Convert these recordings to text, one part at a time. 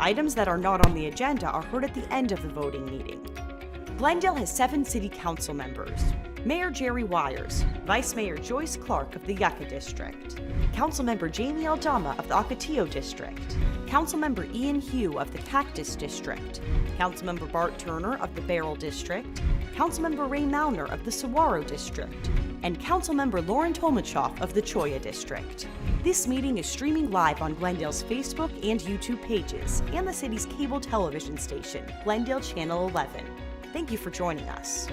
Items that are not on the agenda are heard at the end of the voting meeting. Glendale has 7 city council members. Mayor Jerry Wires, Vice Mayor Joyce Clark of the Yucca District, Councilmember Jamie Aldama of the Ocotillo District, Councilmember Ian Hugh of the Cactus District, Councilmember Bart Turner of the Beryl District, Councilmember Ray Malner of the Saguaro District, and Councilmember Lauren Tomachoff of the Cholla District. This meeting is streaming live on Glendale's Facebook and YouTube pages and the city's cable television station, Glendale Channel 11. Thank you for joining us.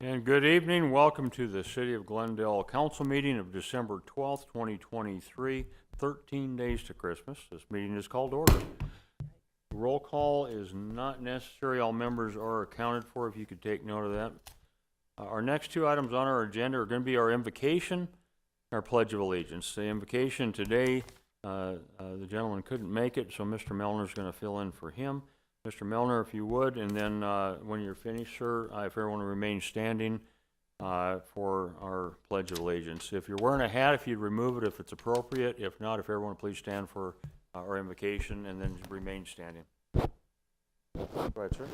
And good evening. Welcome to the City of Glendale Council meeting of December 12th, 2023, 13 days to Christmas. This meeting is called to order. Roll call is not necessary. All members are accounted for, if you could take note of that. Our next 2 items on our agenda are going to be our invocation and our Pledge of Allegiance. The invocation today, the gentleman couldn't make it, so Mr. Melner is going to fill in for him. Mr. Melner, if you would, and then when you're finished, sir, if everyone will remain standing for our Pledge of Allegiance. If you're wearing a hat, if you'd remove it if it's appropriate. If not, if everyone please stand for our invocation and then remain standing. Go ahead, sir.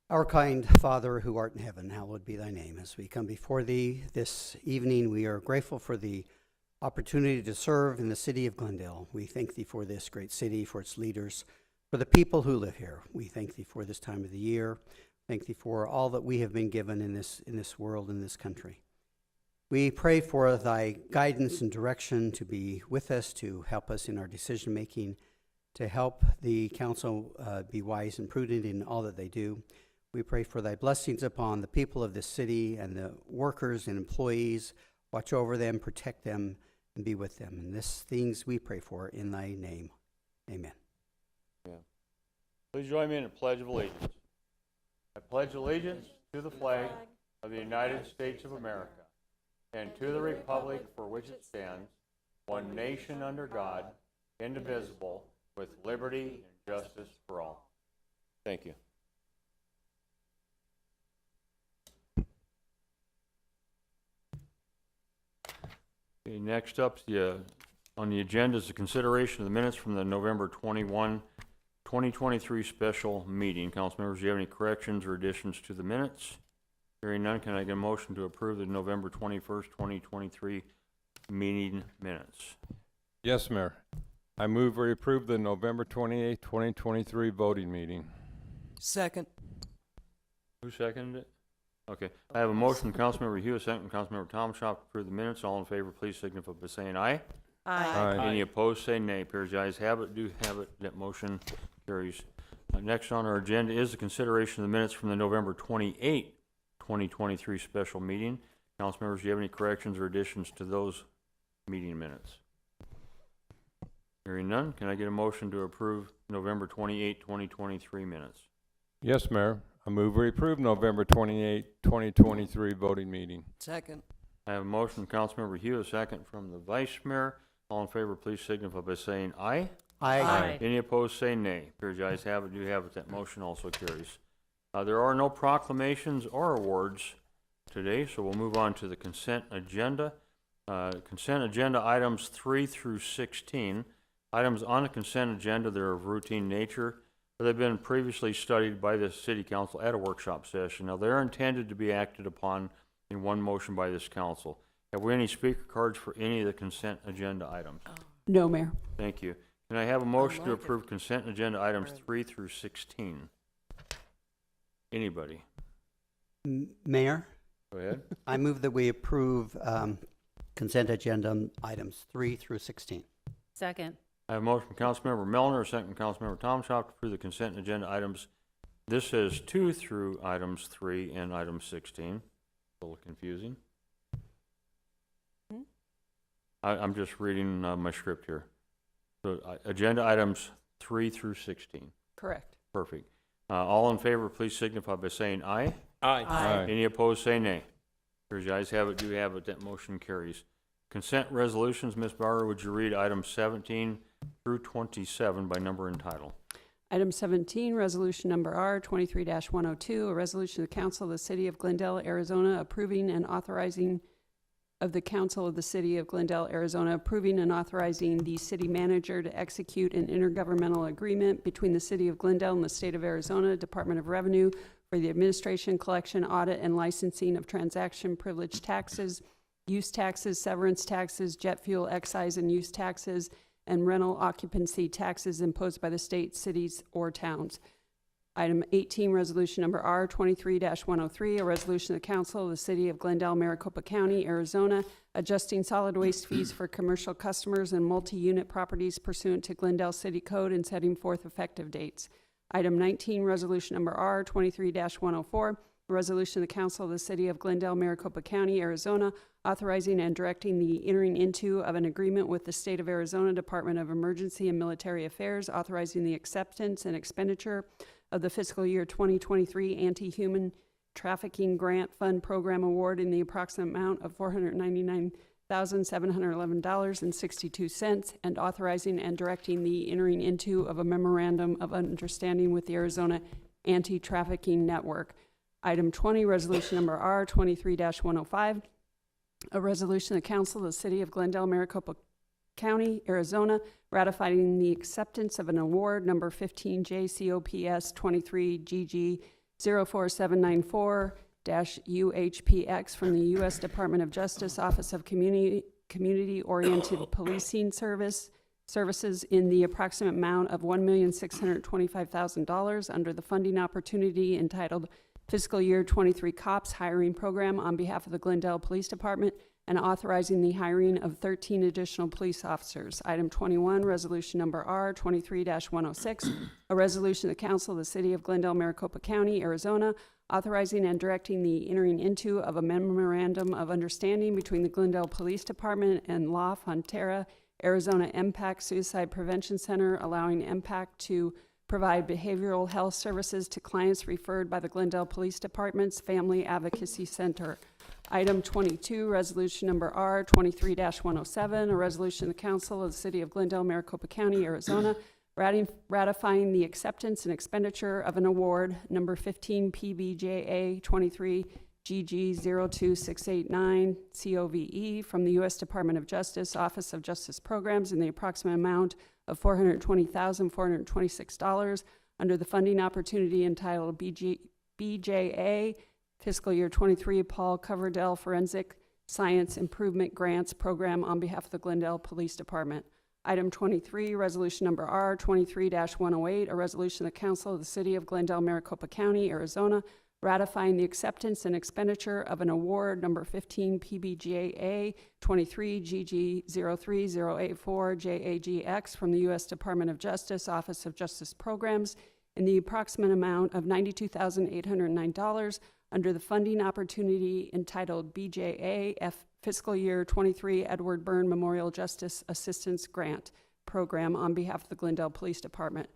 Our kind Father, who art in heaven, hallowed be thy name. As we come before thee this evening, we are grateful for the opportunity to serve in the city of Glendale. We thank thee for this great city, for its leaders, for the people who live here. We thank thee for this time of the year. Thank thee for all that we have been given in this world, in this country. We pray for thy guidance and direction to be with us, to help us in our decision making, to help the council be wise and prudent in all that they do. We pray for thy blessings upon the people of this city and the workers and employees. Watch over them, protect them, and be with them. And these things we pray for in thy name. Amen. Yeah. Please join me in a Pledge of Allegiance. I pledge allegiance to the flag of the United States of America and to the republic for which it stands, one nation under God, indivisible, with liberty and justice for all. Thank you. Okay, next up on the agenda is the consideration of the minutes from the November 21, 2023 special meeting. Council members, do you have any corrections or additions to the minutes? Hearing none, can I get a motion to approve the November 21st, 2023 meeting minutes? Yes, Mayor. I move we approve the November 28th, 2023 voting meeting. Second. Who seconded it? Okay. I have a motion from Councilmember Hugh, a second from Councilmember Tomachoff to approve the minutes. All in favor, please signify by saying aye. Aye. Any opposed, say nay. Appears the ayes have it, do have it. That motion carries. Next on our agenda is the consideration of the minutes from the November 28, 2023 special meeting. Council members, do you have any corrections or additions to those meeting minutes? Hearing none, can I get a motion to approve November 28, 2023 minutes? Yes, Mayor. I move we approve November 28th, 2023 voting meeting. Second. I have a motion from Councilmember Hugh, a second from the Vice Mayor. All in favor, please signify by saying aye. Aye. Any opposed, say nay. Appears the ayes have it, do have it. That motion also carries. There are no proclamations or awards today, so we'll move on to the consent agenda. Consent agenda items 3 through 16. Items on the consent agenda, they're of routine nature. They've been previously studied by the City Council at a workshop session. Now, they're intended to be acted upon in one motion by this council. Have we any speaker cards for any of the consent agenda items? No, Mayor. Thank you. Can I have a motion to approve consent agenda items 3 through 16? Anybody? Mayor, Go ahead. I move that we approve consent agenda items 3 through 16. Second. I have a motion from Councilmember Melner, a second from Councilmember Tomachoff to approve the consent agenda items. This says 2 through items 3 and item 16. A little confusing. I'm just reading my script here. So agenda items 3 through 16. Correct. Perfect. All in favor, please signify by saying aye. Aye. Any opposed, say nay. Here's the ayes have it, do have it. That motion carries. Consent resolutions, Ms. Bauer, would you read items 17 through 27 by number and title? Item 17, resolution number R 23-102, a resolution of the Council of the City of Glendale, Arizona, approving and authorizing of the Council of the City of Glendale, Arizona, approving and authorizing the city manager to execute an intergovernmental agreement between the City of Glendale and the State of Arizona Department of Revenue for the administration, collection, audit, and licensing of transaction privilege taxes, use taxes, severance taxes, jet fuel excise and use taxes, and rental occupancy taxes imposed by the state, cities, or towns. Item 18, resolution number R 23-103, a resolution of the Council of the City of Glendale, Maricopa County, Arizona, adjusting solid waste fees for commercial customers and multi-unit properties pursuant to Glendale City Code and setting forth effective dates. Item 19, resolution number R 23-104, a resolution of the Council of the City of Glendale, Maricopa County, Arizona, authorizing and directing the entering into of an agreement with the State of Arizona Department of Emergency and Military Affairs, authorizing the acceptance and expenditure of the fiscal year 2023 Anti-Human Trafficking Grant Fund Program Award in the approximate amount of $499,711.62, and authorizing and directing the entering into of a memorandum of understanding with the Arizona Anti-Trafficking Network. Item 20, resolution number R 23-105, a resolution of the Council of the City of Glendale, Maricopa County, Arizona, ratifying the acceptance of an award number 15 JCOPS 23 GG 04794-UHPX from the U.S. Department of Justice Office of Community-Oriented Policing Services in the approximate amount of $1,625,000 under the funding opportunity entitled Fiscal Year 23 COPS Hiring Program on behalf of the Glendale Police Department, and authorizing the hiring of 13 additional police officers. Item 21, resolution number R 23-106, a resolution of the Council of the City of Glendale, Maricopa County, Arizona, authorizing and directing the entering into of a memorandum of understanding between the Glendale Police Department and La Frontera, Arizona MPAC Suicide Prevention Center, allowing MPAC to provide behavioral health services to clients referred by the Glendale Police Department's Family Advocacy Center. Item 22, resolution number R 23-107, a resolution of the Council of the City of Glendale, Maricopa County, Arizona, ratifying the acceptance and expenditure of an award number 15 PBJA 23 GG 02689 COVE from the U.S. Department of Justice Office of Justice Programs in the approximate amount of $420,426 under the funding opportunity entitled BJA Fiscal Year 23 Paul Coverdell Forensic Science Improvement Grants Program on behalf of the Glendale Police Department. Item 23, resolution number R 23-108, a resolution of the Council of the City of Glendale, Maricopa County, Arizona, ratifying the acceptance and expenditure of an award number 15 PBGA 23 GG 03084 JAGX from the U.S. Department of Justice Office of Justice Programs in the approximate amount of $92,809 under the funding opportunity entitled BJA Fiscal Year 23 Edward Byrne Memorial Justice Assistance Grant Program on behalf of the Glendale Police Department.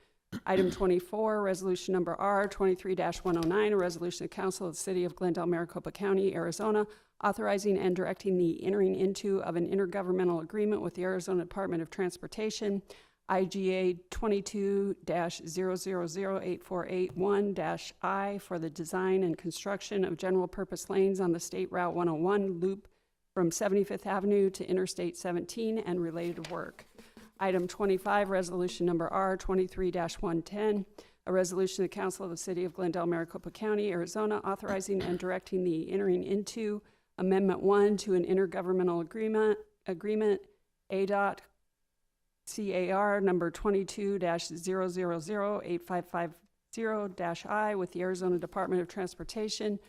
Item 24, resolution number R 23-109, a resolution of the Council of the City of Glendale, Maricopa County, Arizona, authorizing and directing the entering into of an intergovernmental agreement with the Arizona Department of Transportation, IGA 22-000848-1-I for the design and construction of general purpose lanes on the State Route 101 loop from 75th Avenue to Interstate 17 and related work. Item 25, resolution number R 23-110, a resolution of the Council of the City of Glendale, Maricopa County, Arizona, authorizing and directing the entering into Amendment 1 to an intergovernmental agreement ADOT CAR number 22-0008550-I with the Arizona Department of Transportation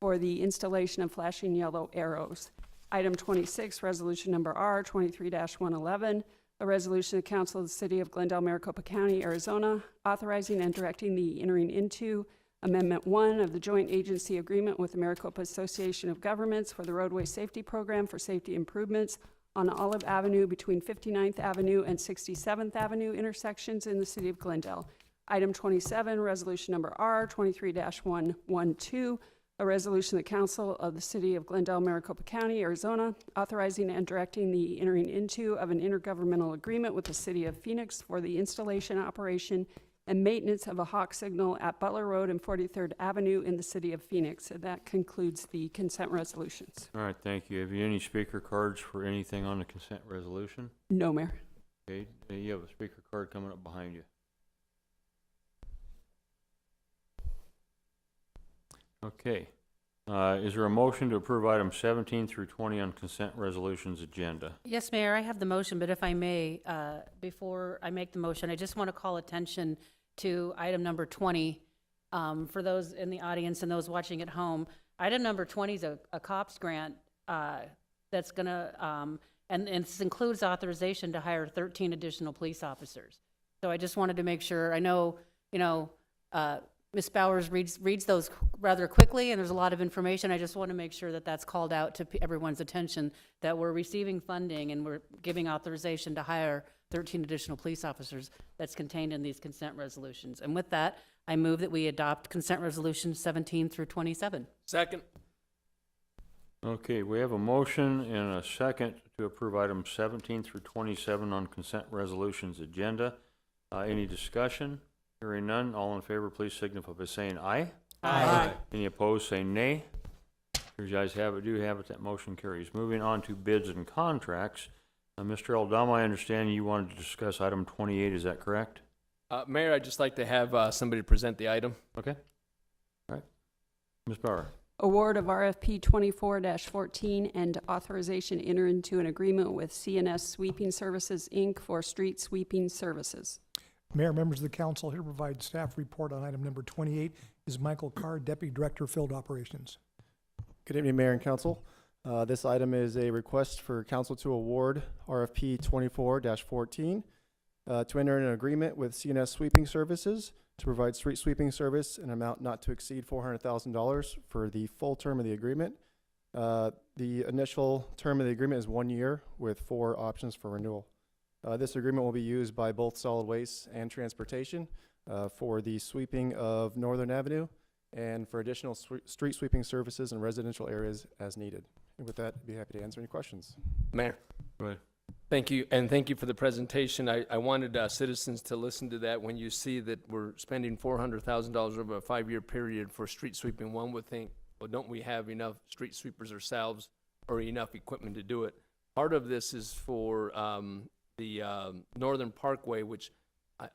for the installation of flashing yellow arrows. Item 26, resolution number R 23-111, a resolution of the Council of the City of Glendale, Maricopa County, Arizona, authorizing and directing the entering into Amendment 1 of the Joint Agency Agreement with the Maricopa Association of Governments for the Roadway Safety Program for safety improvements on Olive Avenue between 59th Avenue and 67th Avenue intersections in the City of Glendale. Item 27, resolution number R 23-112, A resolution of the Council of the City of Glendale, Maricopa County, Arizona, authorizing and directing the entering into of an intergovernmental agreement with the City of Phoenix for the installation, operation, and maintenance of a hawk signal at Butler Road and 43rd Avenue in the City of Phoenix. And that concludes the consent resolutions. All right, thank you. Have you any speaker cards for anything on the consent resolution? No, Mayor. Okay, you have a speaker card coming up behind you. Okay. Is there a motion to approve items 17 through 20 on consent resolutions agenda? Yes, Mayor, I have the motion, but if I may, before I make the motion, I just want to call attention to item number 20. For those in the audience and those watching at home, item number 20 is a COPS grant that's going to, and this includes authorization to hire 13 additional police officers. So I just wanted to make sure, I know, Ms. Bowers reads those rather quickly, and there's a lot of information. I just want to make sure that that's called out to everyone's attention, that we're receiving funding and we're giving authorization to hire 13 additional police officers that's contained in these consent resolutions. And with that, I move that we adopt consent resolutions 17 through 27. Second. Okay, we have a motion and a second to approve items 17 through 27 on consent resolutions agenda. Any discussion? Hearing none, all in favor, please signify by saying aye. Aye. Any opposed, say nay. Here you guys have it, do have it, that motion carries. Moving on to bids and contracts. Mr. Aldama, I understand you wanted to discuss item 28, is that correct? Mayor, I'd just like to have somebody present the item. Okay. All right. Ms. Bauer. Award of RFP 24-14 and authorization to enter into an agreement with CNS Sweeping Services, Inc. for street sweeping services. Mayor, members of the council, here to provide staff report on item number 28 is Michael Carr, Deputy Director, Field Operations. Good evening, Mayor and Council. This item is a request for council to award RFP 24-14 to enter an agreement with CNS Sweeping Services to provide street sweeping service in an amount not to exceed $400,000 for the full term of the agreement. The initial term of the agreement is 1 year with 4 options for renewal. This agreement will be used by both solid waste and transportation for the sweeping of Northern Avenue and for additional street sweeping services in residential areas as needed. And with that, I'd be happy to answer any questions. Mayor. Go ahead. Thank you, and thank you for the presentation. I wanted citizens to listen to that. When you see that we're spending $400,000 over a 5-year period for street sweeping, one would think, well, don't we have enough street sweepers ourselves or enough equipment to do it? Part of this is for the Northern Parkway, which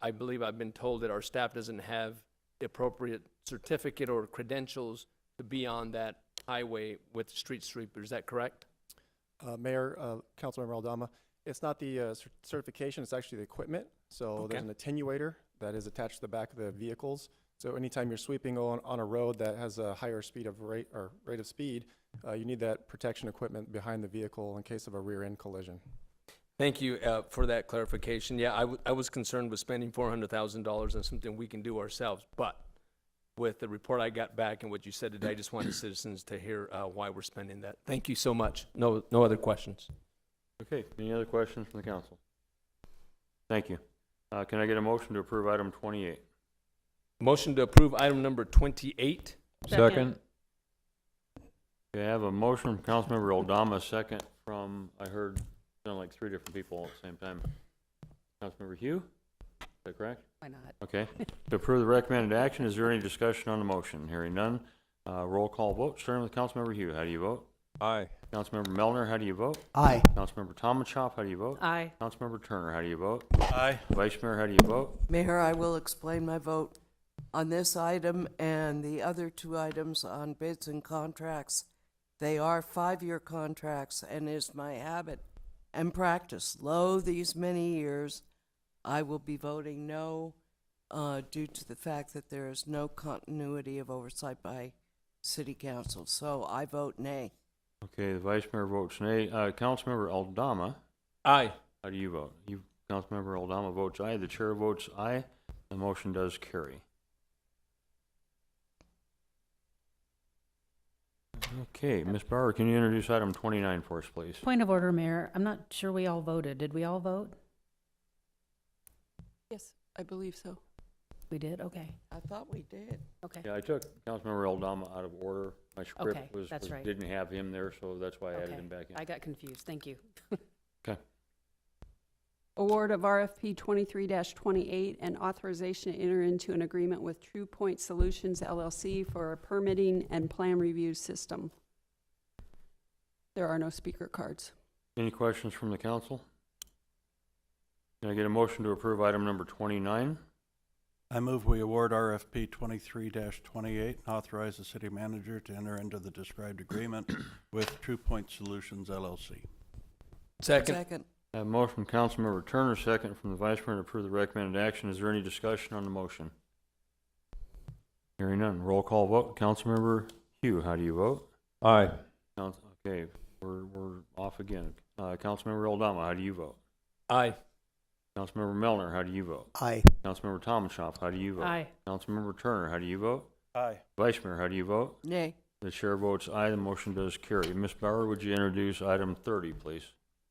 I believe I've been told that our staff doesn't have the appropriate certificate or credentials to be on that highway with street sweepers. Is that correct? Mayor, Councilmember Aldama, it's not the certification, it's actually the equipment. So there's an attenuator that is attached to the back of the vehicles. So anytime you're sweeping on a road that has a higher speed of rate of speed, you need that protection equipment behind the vehicle in case of a rear end collision. Thank you for that clarification. Yeah, I was concerned with spending $400,000 on something we can do ourselves, but with the report I got back and what you said today, I just wanted citizens to hear why we're spending that. Thank you so much. No other questions. Okay, any other questions from the council? Thank you. Can I get a motion to approve item 28? Motion to approve item number 28. Second. Okay, I have a motion from Councilmember Aldama, a second from, I heard, sound like 3 different people at the same time. Councilmember Hugh, is that correct? Why not? Okay. To approve the recommended action, is there any discussion on the motion? Hearing none, roll call vote, starting with Councilmember Hugh. How do you vote? Aye. Councilmember Melner, how do you vote? Aye. Councilmember Tomachoff, how do you vote? Aye. Councilmember Turner, how do you vote? Aye. Vice Mayor, how do you vote? Mayor, I will explain my vote on this item and the other 2 items on bids and contracts. They are 5-year contracts, and it is my habit and practice, lo these many years, I will be voting no due to the fact that there is no continuity of oversight by City Council. So I vote nay. Okay, the Vice Mayor votes nay. Councilmember Aldama, Aye. how do you vote? Councilmember Aldama votes aye. The chair votes aye. The motion does carry. Okay, Ms. Bauer, can you introduce item 29 for us, please? Point of order, Mayor. I'm not sure we all voted. Did we all vote? Yes, I believe so. We did, okay, I thought we did. okay. Yeah, I took Councilmember Eldama out of order. My Okay, script was, that's right. didn't have him there, so that's why I added Okay. him back in. I got confused, thank you. Okay. Award of RFP 23-28 and authorization to enter into an agreement with True Point Solutions LLC for a permitting and plan review system. There are no speaker cards. Any questions from the council? Can I get a motion to approve item number 29? I move we award RFP 23-28 and authorize the city manager to enter into the described agreement with True Point Solutions LLC. Second. Second. I have a motion from Councilmember Turner, second from the Vice Mayor to approve the recommended action. Is there any discussion on the motion? Hearing none. Roll call vote. Councilmember Hugh, how do you vote? Aye. Okay, we're off again. Councilmember Eldama, how do you vote? Aye. Councilmember Melner, how do you vote? Aye. Councilmember Tomashoff, how do you vote? Aye. Councilmember Turner, how do you vote? Aye. Vice Mayor, how do you vote? Nay. The chair votes aye. The motion does carry. Ms. Bauer, would you introduce item 30, please?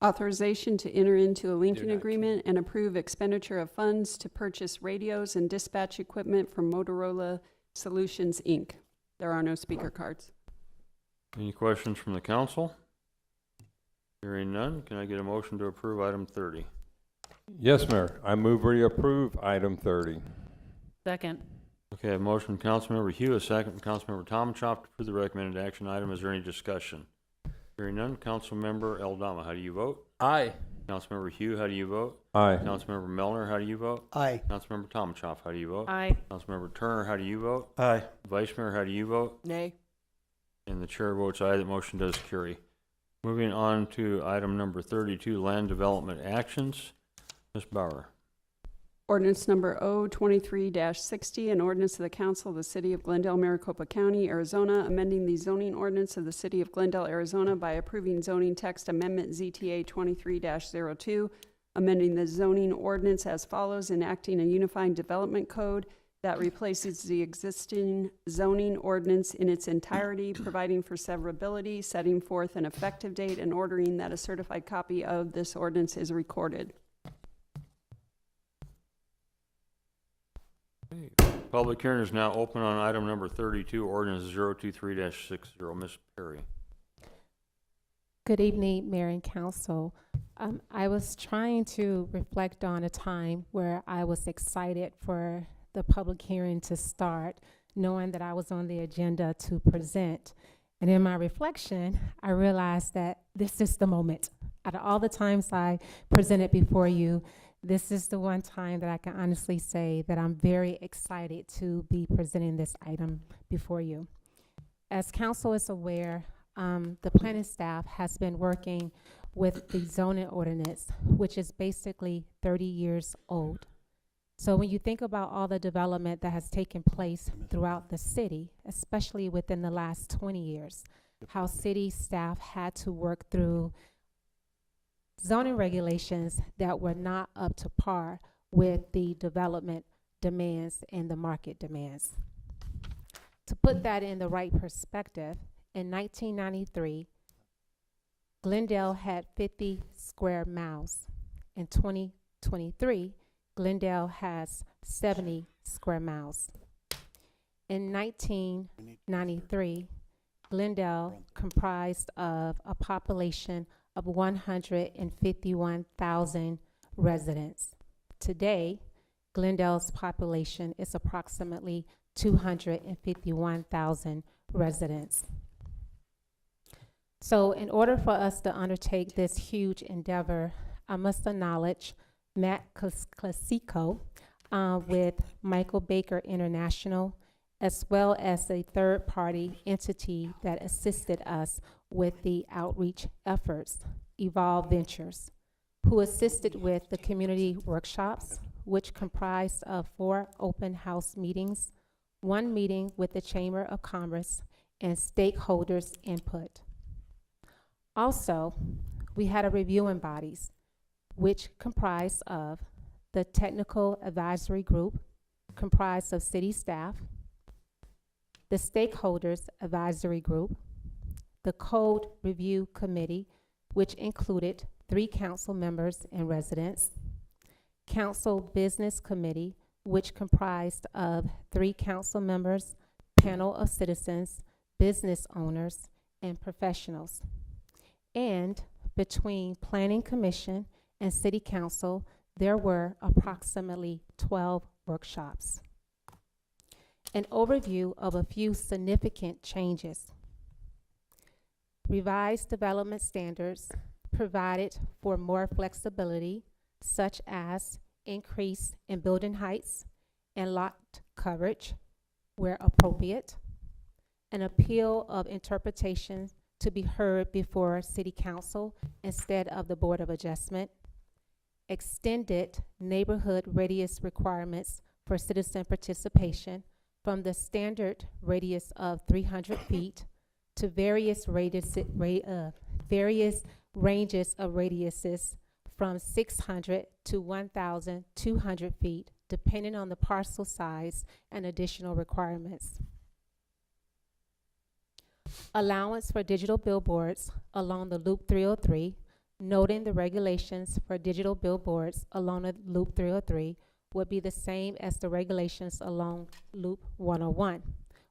Authorization to enter into a linking not. agreement and approve expenditure of funds to purchase radios and dispatch equipment from Motorola Solutions, Inc. There are no speaker cards. Any questions from the council? Hearing none, can I get a motion to approve item 30? Yes, Mayor. I move we approve item 30. Second, Okay, a motion from Councilmember Hugh, a second from Councilmember Tomashoff to approve the recommended action item. Is there any discussion? Hearing none, Councilmember Eldama, how do you vote? Aye. Councilmember Hugh, how do you vote? Aye. Councilmember Melner, how do you vote? Aye. Councilmember Tomashoff, how do you vote? aye. Councilmember Turner, how do you vote? Aye. Vice Mayor, how do you vote? Nay. And the chair votes aye. The motion does carry. Moving on to item number 32, land development actions. Ms. Bauer. Ordinance number O23-60, an ordinance of the Council of the City of Glendale, Maricopa County, Arizona, amending the zoning ordinance of the City of Glendale, Arizona by approving zoning text amendment ZTA 23-02, amending the zoning ordinance as follows, enacting a unified development code that replaces the existing zoning ordinance in its entirety, providing for severability, setting forth an effective date, and ordering that a certified copy of this ordinance is recorded. Public hearing is now open on item number 32, ordinance 023-60. Ms. Perry. Good evening, Mayor and Council. I was trying to reflect on a time where I was excited for the public hearing to start, knowing that I was on the agenda to present. And in my reflection, I realized that this is the moment. Out of all the times I presented before you, this is the one time that I can honestly say that I'm very excited to be presenting this item before you. As council is aware, the planning staff has been working with the zoning ordinance, which is basically 30 years old. So when you think about all the development that has taken place throughout the city, especially within the last 20 years, how city staff had to work through zoning regulations that were not up to par with the development demands and the market demands. To put that in the right perspective, in 1993, Glendale had 50 square miles. In 2023, Glendale has 70 square miles. In 1993, Glendale comprised of a population of 151,000 residents. Today, Glendale's population is approximately 251,000 residents. So in order for us to undertake this huge endeavor, I must acknowledge Matt Classico with Michael Baker International, as well as a third-party entity that assisted us with the outreach efforts, Evolve Ventures, who assisted with the community workshops, which comprised of 4 open house meetings, 1 meeting with the Chamber of Commerce, and stakeholders' input. Also, we had a reviewing bodies, which comprised of the Technical Advisory Group, comprised of city staff, the Stakeholders Advisory Group, the Code Review Committee, which included 3 council members and residents, Council Business Committee, which comprised of 3 council members, panel of citizens, business owners, and professionals. And between Planning Commission and City Council, there were approximately 12 workshops. An overview of a few significant changes. Revised development standards provided for more flexibility, such as increase in building heights and lot coverage where appropriate, an appeal of interpretation to be heard before City Council instead of the Board of Adjustment, extended neighborhood radius requirements for citizen participation from the standard radius of 300 feet to various ranges of radiuses from 600 to 1,200 feet, depending on the parcel size and additional requirements. Allowance for digital billboards along the Loop 303, noting the regulations for digital billboards along the Loop 303 would be the same as the regulations along Loop 101,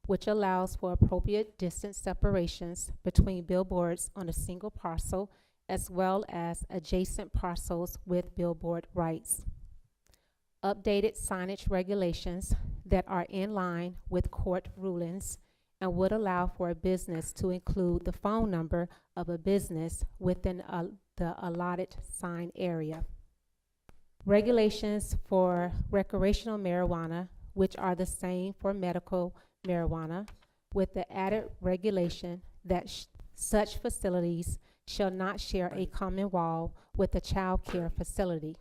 which allows for appropriate distance separations between billboards on a single parcel as well as adjacent parcels with billboard rights. Updated signage regulations that are in line with court rulings and would allow for a business to include the phone number of a business within the allotted sign area. Regulations for recreational marijuana, which are the same for medical marijuana, with the added regulation that such facilities shall not share a common wall with a child care facility.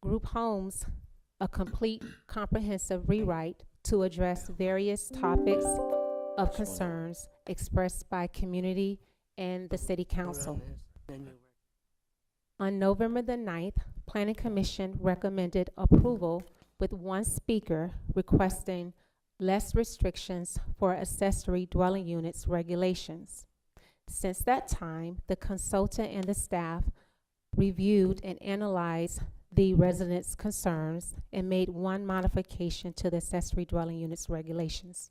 Group homes, a complete comprehensive rewrite to address various topics of concerns expressed by community and the City Council. On November the 9th, Planning Commission recommended approval with 1 speaker requesting less restrictions for accessory dwelling units regulations. Since that time, the consultant and the staff reviewed and analyzed the residents' concerns and made 1 modification to the accessory dwelling units regulations.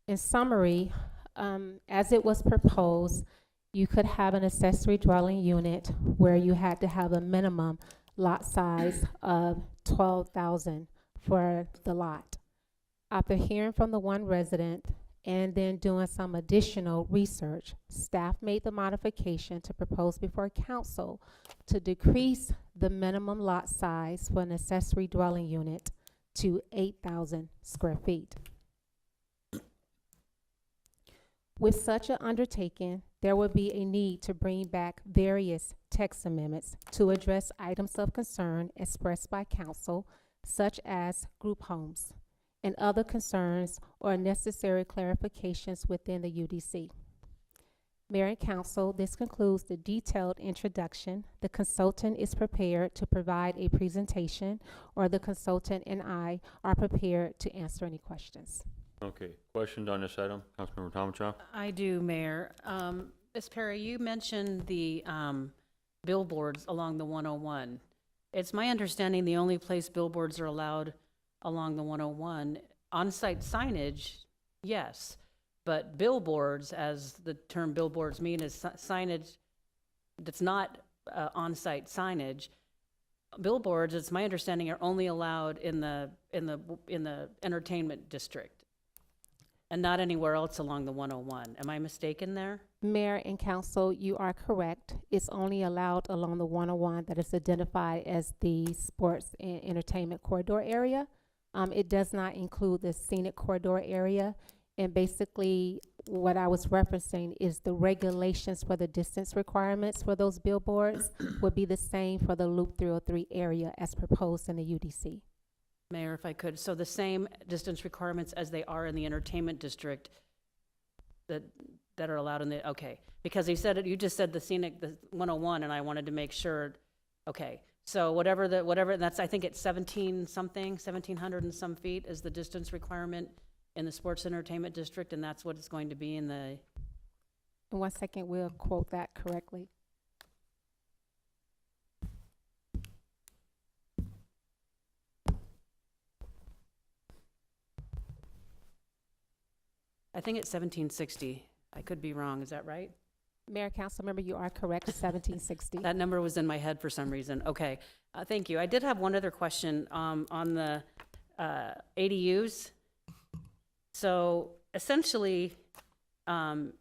In summary, as it was proposed, you could have an accessory dwelling unit where you had to have a minimum lot size of 12,000 for the lot. After hearing from the 1 resident and then doing some additional research, staff made the modification to propose before council to decrease the minimum lot size for an accessory dwelling unit to 8,000 square feet. With such an undertaking, there would be a need to bring back various text amendments to address items of concern expressed by council, such as group homes, and other concerns or necessary clarifications within the UDC. Mayor and Council, this concludes the detailed introduction. The consultant is prepared to provide a presentation, or the consultant and I are prepared to answer any questions. Okay, questions on this item? Councilmember Tomachoff? I do, Mayor. Ms. Perry, you mentioned the billboards along the 101. It's my understanding the only place billboards are allowed along the 101, on-site signage, yes, but billboards, as the term billboards mean, is signage that's not on-site signage. Billboards, it's my understanding, are only allowed in the entertainment district and not anywhere else along the 101. Am I mistaken there? Mayor and Council, you are correct. It's only allowed along the 101 that is identified as the sports and entertainment corridor area. It does not include the scenic corridor area. And basically, what I was referencing is the regulations for the distance requirements for those billboards would be the same for the Loop 303 area as proposed in the UDC. Mayor, if I could, so the same distance requirements as they are in the entertainment district that are allowed in the, okay. Because you just said the 101, and I wanted to make sure, okay. So whatever, that's, I think it's 1,700 and some feet is the distance requirement in the sports entertainment district, and that's what it's going to be in the... In 1 second, we'll quote that correctly. I think it's 1760. I could be wrong. Is that right? Mayor, council member, you are correct, 1760. That number was in my head for some reason. Okay, thank you. I did have one other question on the ADUs. So essentially, ADUs,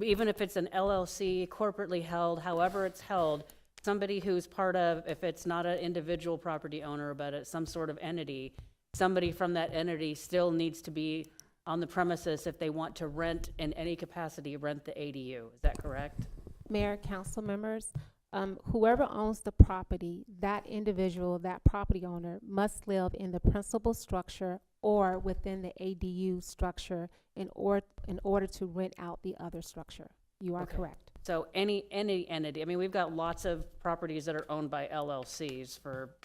even if it's an LLC, corporately held, however it's held, somebody who's part of, if it's not an individual property owner, but it's some sort of entity, somebody from that entity still needs to be on the premises if they want to rent in any capacity, rent the ADU. Is that correct? Mayor, council members, whoever owns the property, that individual, that property owner must live in the principal structure or within the ADU structure in order to rent out the other structure. You are Okay. correct. So any entity, I mean, we've got lots of properties that are owned by LLCs for,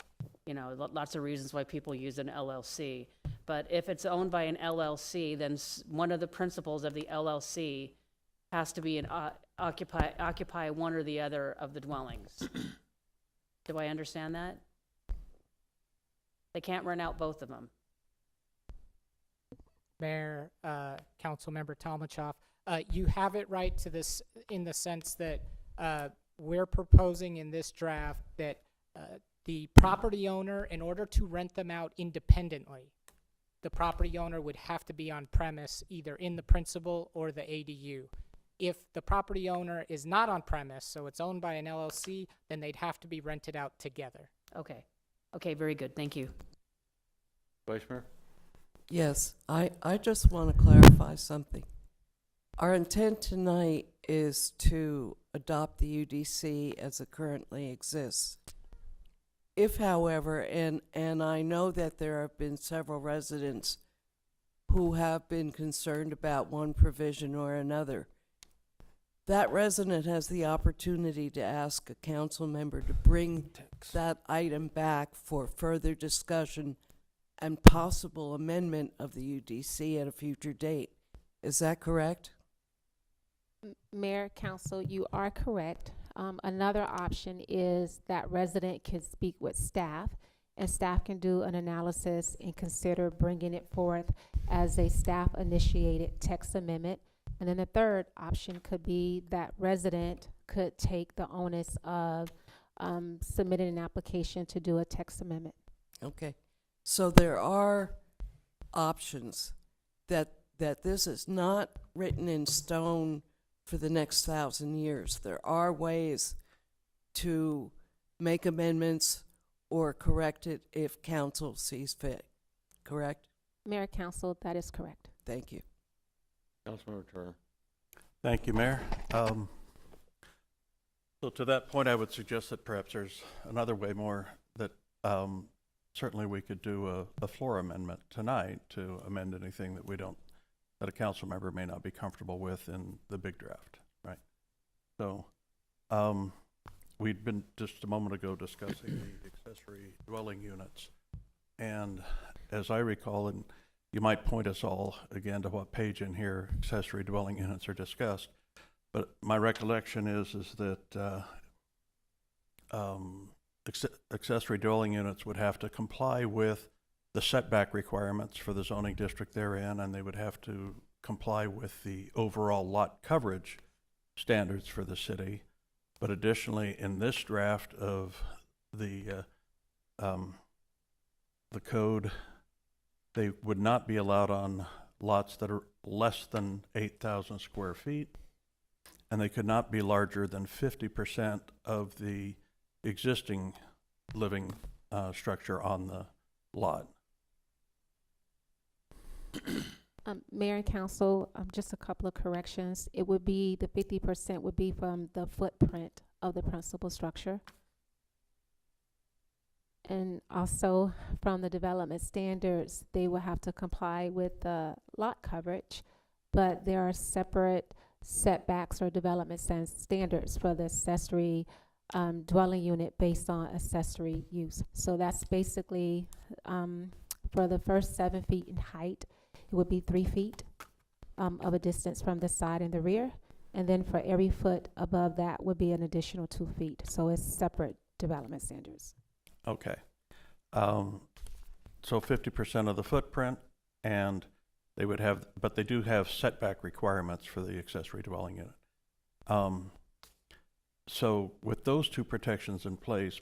lots of reasons why people use an LLC. But if it's owned by an LLC, then one of the principles of the LLC has to be occupy one or the other of the dwellings. Do I understand that? They can't rent out both of them. Mayor, Councilmember Talmachoff, you have it right to this in the sense that we're proposing in this draft that the property owner, in order to rent them out independently, the property owner would have to be on premise either in the principal or the ADU. If the property owner is not on premise, so it's owned by an LLC, then they'd have to be rented out together. Okay. Okay, very good. Thank you. Vice Mayor? Yes, I just want to clarify something. Our intent tonight is to adopt the UDC as it currently exists. If, however, and I know that there have been several residents who have been concerned about one provision or another, that resident has the opportunity to ask a council member to bring that item back for further discussion and possible amendment of the UDC at a future date. Is that correct? Mayor, council, you are correct. Another option is that resident can speak with staff, and staff can do an analysis and consider bringing it forth as a staff-initiated text amendment. And then the third option could be that resident could take the onus of submitting an application to do a text amendment. Okay. So there are options that this is not written in stone for the next 1,000 years. There are ways to make amendments or correct it if council sees fit. Correct? Mayor, council, that is correct. Thank you. Councilmember Turner? Thank you, Mayor. So to that point, I would suggest that perhaps there's another way more that certainly we could do a floor amendment tonight to amend anything that a council member may not be comfortable with in the big draft, right? So we'd been just a moment ago discussing the accessory dwelling units. And as I recall, and you might point us all again to what page in here accessory dwelling units are discussed, but my recollection is that accessory dwelling units would have to comply with the setback requirements for the zoning district they're in, and they would have to comply with the overall lot coverage standards for the city. But additionally, in this draft of the code, they would not be allowed on lots that are less than 8,000 square feet, and they could not be larger than 50% of the existing living structure on the lot. Mayor and council, just a couple of corrections. It would be, the 50% would be from the footprint of the principal structure. And also from the development standards, they will have to comply with the lot coverage, but there are separate setbacks or development standards for the accessory dwelling unit based on accessory use. So that's basically for the first 7 feet in height, it would be 3 feet of a distance from the side and the rear. And then for every foot above that would be an additional 2 feet. So it's separate development standards. Okay. So 50% of the footprint, and They would have, but they do have setback requirements for the accessory dwelling unit. So with those two protections in place,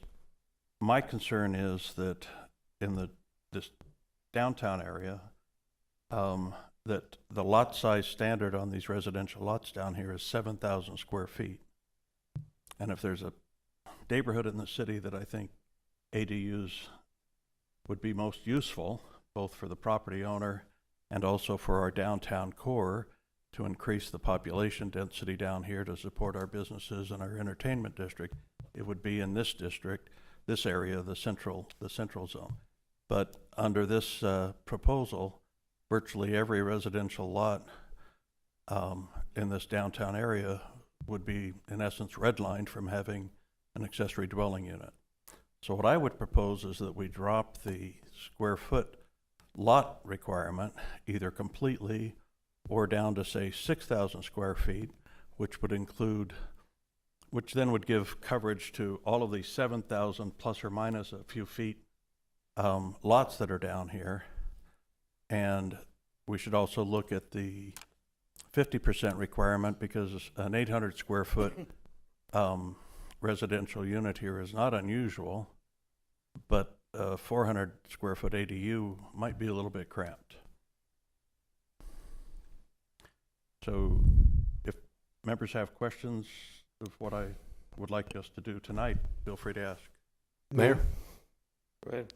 my concern is that in this downtown area, that the lot size standard on these residential lots down here is 7,000 square feet. And if there's a neighborhood in the city that I think ADUs would be most useful, both for the property owner and also for our downtown core, to increase the population density down here to support our businesses and our entertainment district, it would be in this district, this area, the central zone. But under this proposal, virtually every residential lot in this downtown area would be, in essence, redlined from having an accessory dwelling unit. So what I would propose is that we drop the square foot lot requirement either completely or down to, say, 6,000 square feet, which then would give coverage to all of these 7,000 plus or minus a few feet lots that are down here. And we should also look at the 50% requirement, because an 800 square foot residential unit here is not unusual, but a 400 square foot ADU might be a little bit cramped. So if members have questions of what I would like us to do tonight, feel free to ask. Mayor? Go ahead.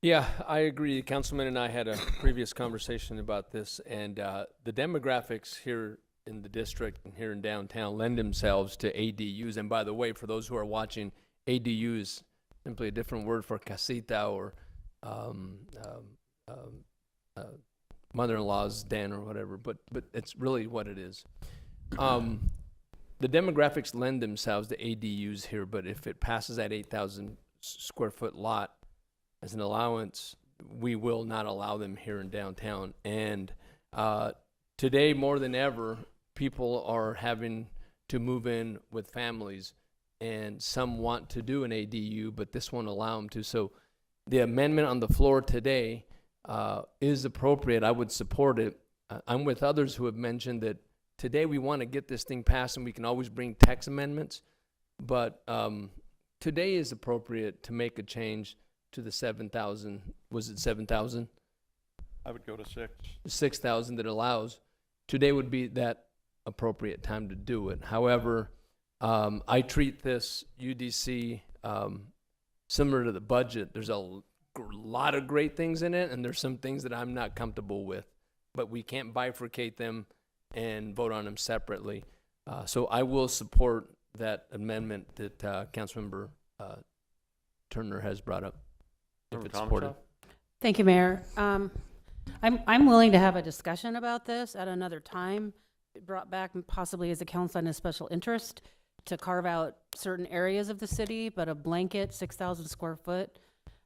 Yeah, I agree. Councilman and I had a previous conversation about this, and the demographics here in the district and here in downtown lend themselves to ADUs. And by the way, for those who are watching, ADU is simply a different word for casita or mother-in-law's den or whatever, but it's really what it is. The demographics lend themselves to ADUs here, but if it passes that 8,000 square foot lot as an allowance, we will not allow them here in downtown. And today, more than ever, people are having to move in with families, and some want to do an ADU, but this won't allow them to. So the amendment on the floor today is appropriate. I would support it. I'm with others who have mentioned that today we want to get this thing passed, and we can always bring text amendments, but today is appropriate to make a change to the 7,000. Was it 7,000? I would go to 6,000 that allows. Today would be that appropriate time to do it. However, I treat this UDC similar to the budget. There's a lot of great things in it, and there's some things that I'm not comfortable with, but we can't bifurcate them and vote on them separately. So I will support that amendment that Councilmember Turner has brought up, if it's supported. Thank you, Mayor. I'm willing to have a discussion about this at another time, brought back possibly as a council and a special interest to carve out certain areas of the city, but a blanket 6,000 square foot,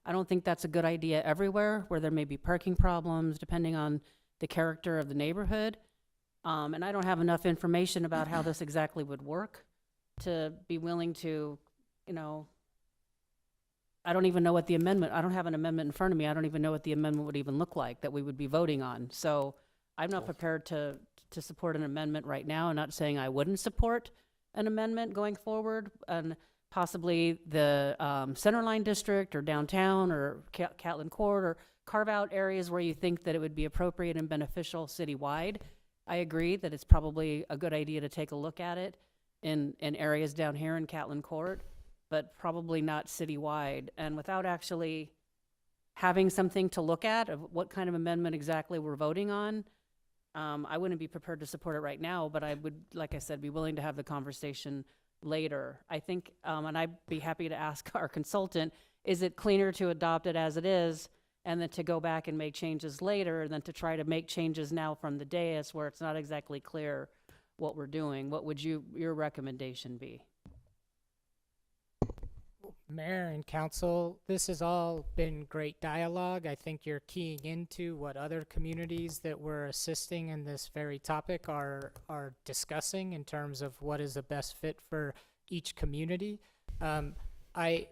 I don't think that's a good idea everywhere where there may be parking problems depending on the character of the neighborhood. And I don't have enough information about how this exactly would work to be willing to, I don't even know what the amendment, I don't have an amendment in front of me. I don't even know what the amendment would even look like that we would be voting on. So I'm not prepared to support an amendment right now. I'm not saying I wouldn't support an amendment going forward, and possibly the Centerline District or downtown or Catlin Court, or carve out areas where you think that it would be appropriate and beneficial citywide. I agree that it's probably a good idea to take a look at it in areas down here in Catlin Court, but probably not citywide. And without actually having something to look at of what kind of amendment exactly we're voting on, I wouldn't be prepared to support it right now, but I would, like I said, be willing to have the conversation later. I think, and I'd be happy to ask our consultant, is it cleaner to adopt it as it is and then to go back and make changes later than to try to make changes now from the dais where it's not exactly clear what we're doing? What would your recommendation be? Mayor and council, this has all been great dialogue. I think you're keying into what other communities that we're assisting in this very topic are discussing in terms of what is the best fit for each community. I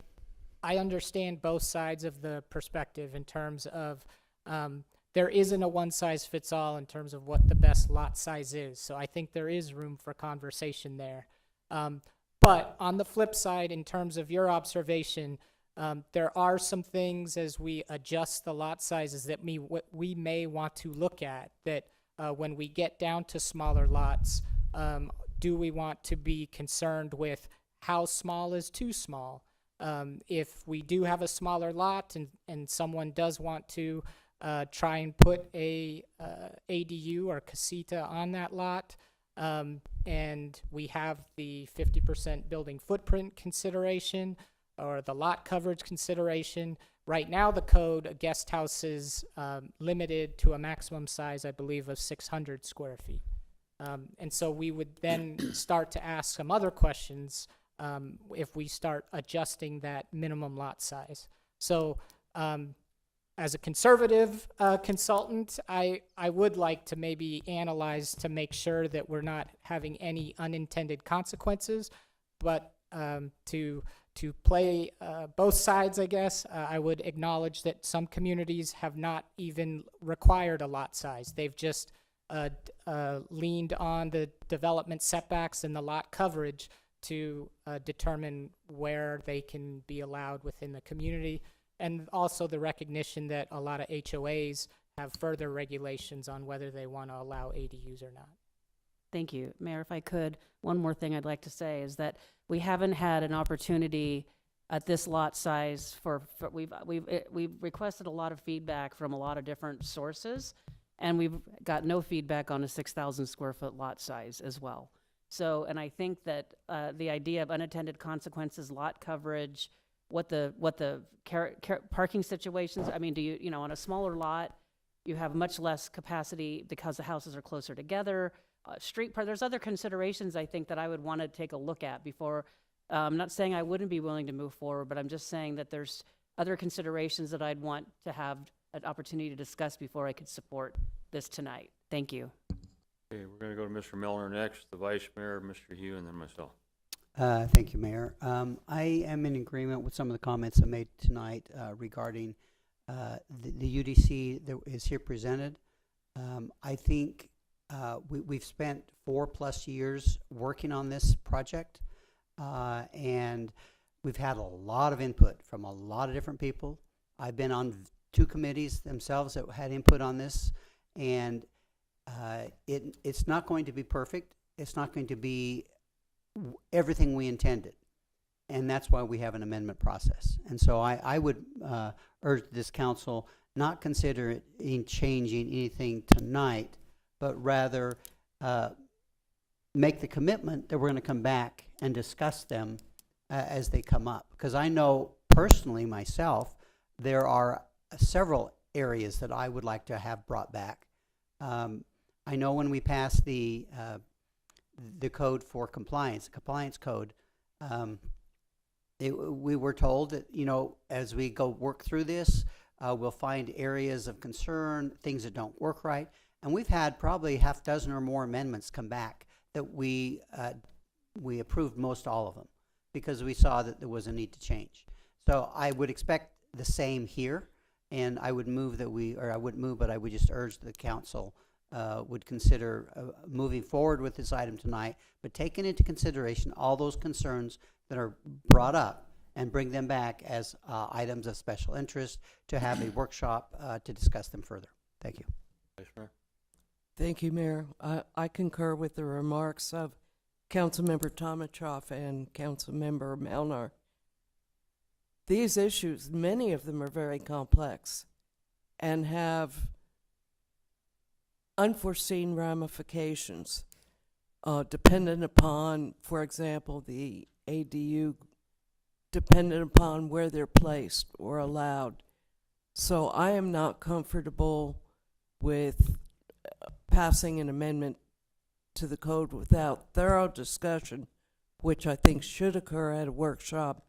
understand both sides of the perspective in terms of there isn't a one-size-fits-all in terms of what the best lot size is. So I think there is room for conversation there. But on the flip side, in terms of your observation, there are some things as we adjust the lot sizes that we may want to look at, that when we get down to smaller lots, do we want to be concerned with how small is too small? If we do have a smaller lot and someone does want to try and put a ADU or casita on that lot, and we have the 50% building footprint consideration or the lot coverage consideration. Right now, the code, a guest house is limited to a maximum size, I believe, of 600 square feet. And so we would then start to ask some other questions if we start adjusting that minimum lot size. So as a conservative consultant, I would like to maybe analyze to make sure that we're not having any unintended consequences, but to play both sides, I guess, I would acknowledge that some communities have not even required a lot size. They've just leaned on the development setbacks and the lot coverage to determine where they can be allowed within the community, and also the recognition that a lot of HOAs have further regulations on whether they want to allow ADUs or not. Thank you. Mayor, if I could, one more thing I'd like to say is that we haven't had an opportunity at this lot size we've requested a lot of feedback from a lot of different sources, and we've got no feedback on a 6,000 square foot lot size as well. So, and I think that the idea of unintended consequences, lot coverage, what the parking situations, I mean, on a smaller lot, you have much less capacity because the houses are closer together. There's other considerations I think that I would want to take a look at before. I'm not saying I wouldn't be willing to move forward, but I'm just saying that there's other considerations that I'd want to have an opportunity to discuss before I could support this tonight. Thank you. Okay, we're going to go to Mr. Milner next, the Vice Mayor, Mr. Hugh, and then myself. Thank you, Mayor. I am in agreement with some of the comments I made tonight regarding the UDC that is here presented. I think we've spent 4+ years working on this project, and we've had a lot of input from a lot of different people. I've been on 2 committees themselves that had input on this, and it's not going to be perfect. It's not going to be everything we intended, and that's why we have an amendment process. And so I would urge this council not consider it in changing anything tonight, but rather make the commitment that we're going to come back and discuss them as they come up. Because I know personally myself, there are several areas that I would like to have brought back. I know when we passed the code for compliance, the compliance code, we were told that, as we go work through this, we'll find areas of concern, things that don't work right. And we've had probably 6 or more amendments come back that we approved most all of them because we saw that there was a need to change. So I would expect the same here, and I would move that I wouldn't move, but I would just urge the council would consider moving forward with this item tonight, but taking into consideration all those concerns that are brought up and bring them back as items of special interest to have a workshop to discuss them further. Thank you. Vice Mayor. Thank you, Mayor. I concur with the remarks of Councilmember Tomachoff and Councilmember Melnar. These issues, many of them are very complex and have unforeseen ramifications dependent upon, for example, the ADU, dependent upon where they're placed or allowed. So I am not comfortable with passing an amendment to the code without thorough discussion, which I think should occur at a workshop,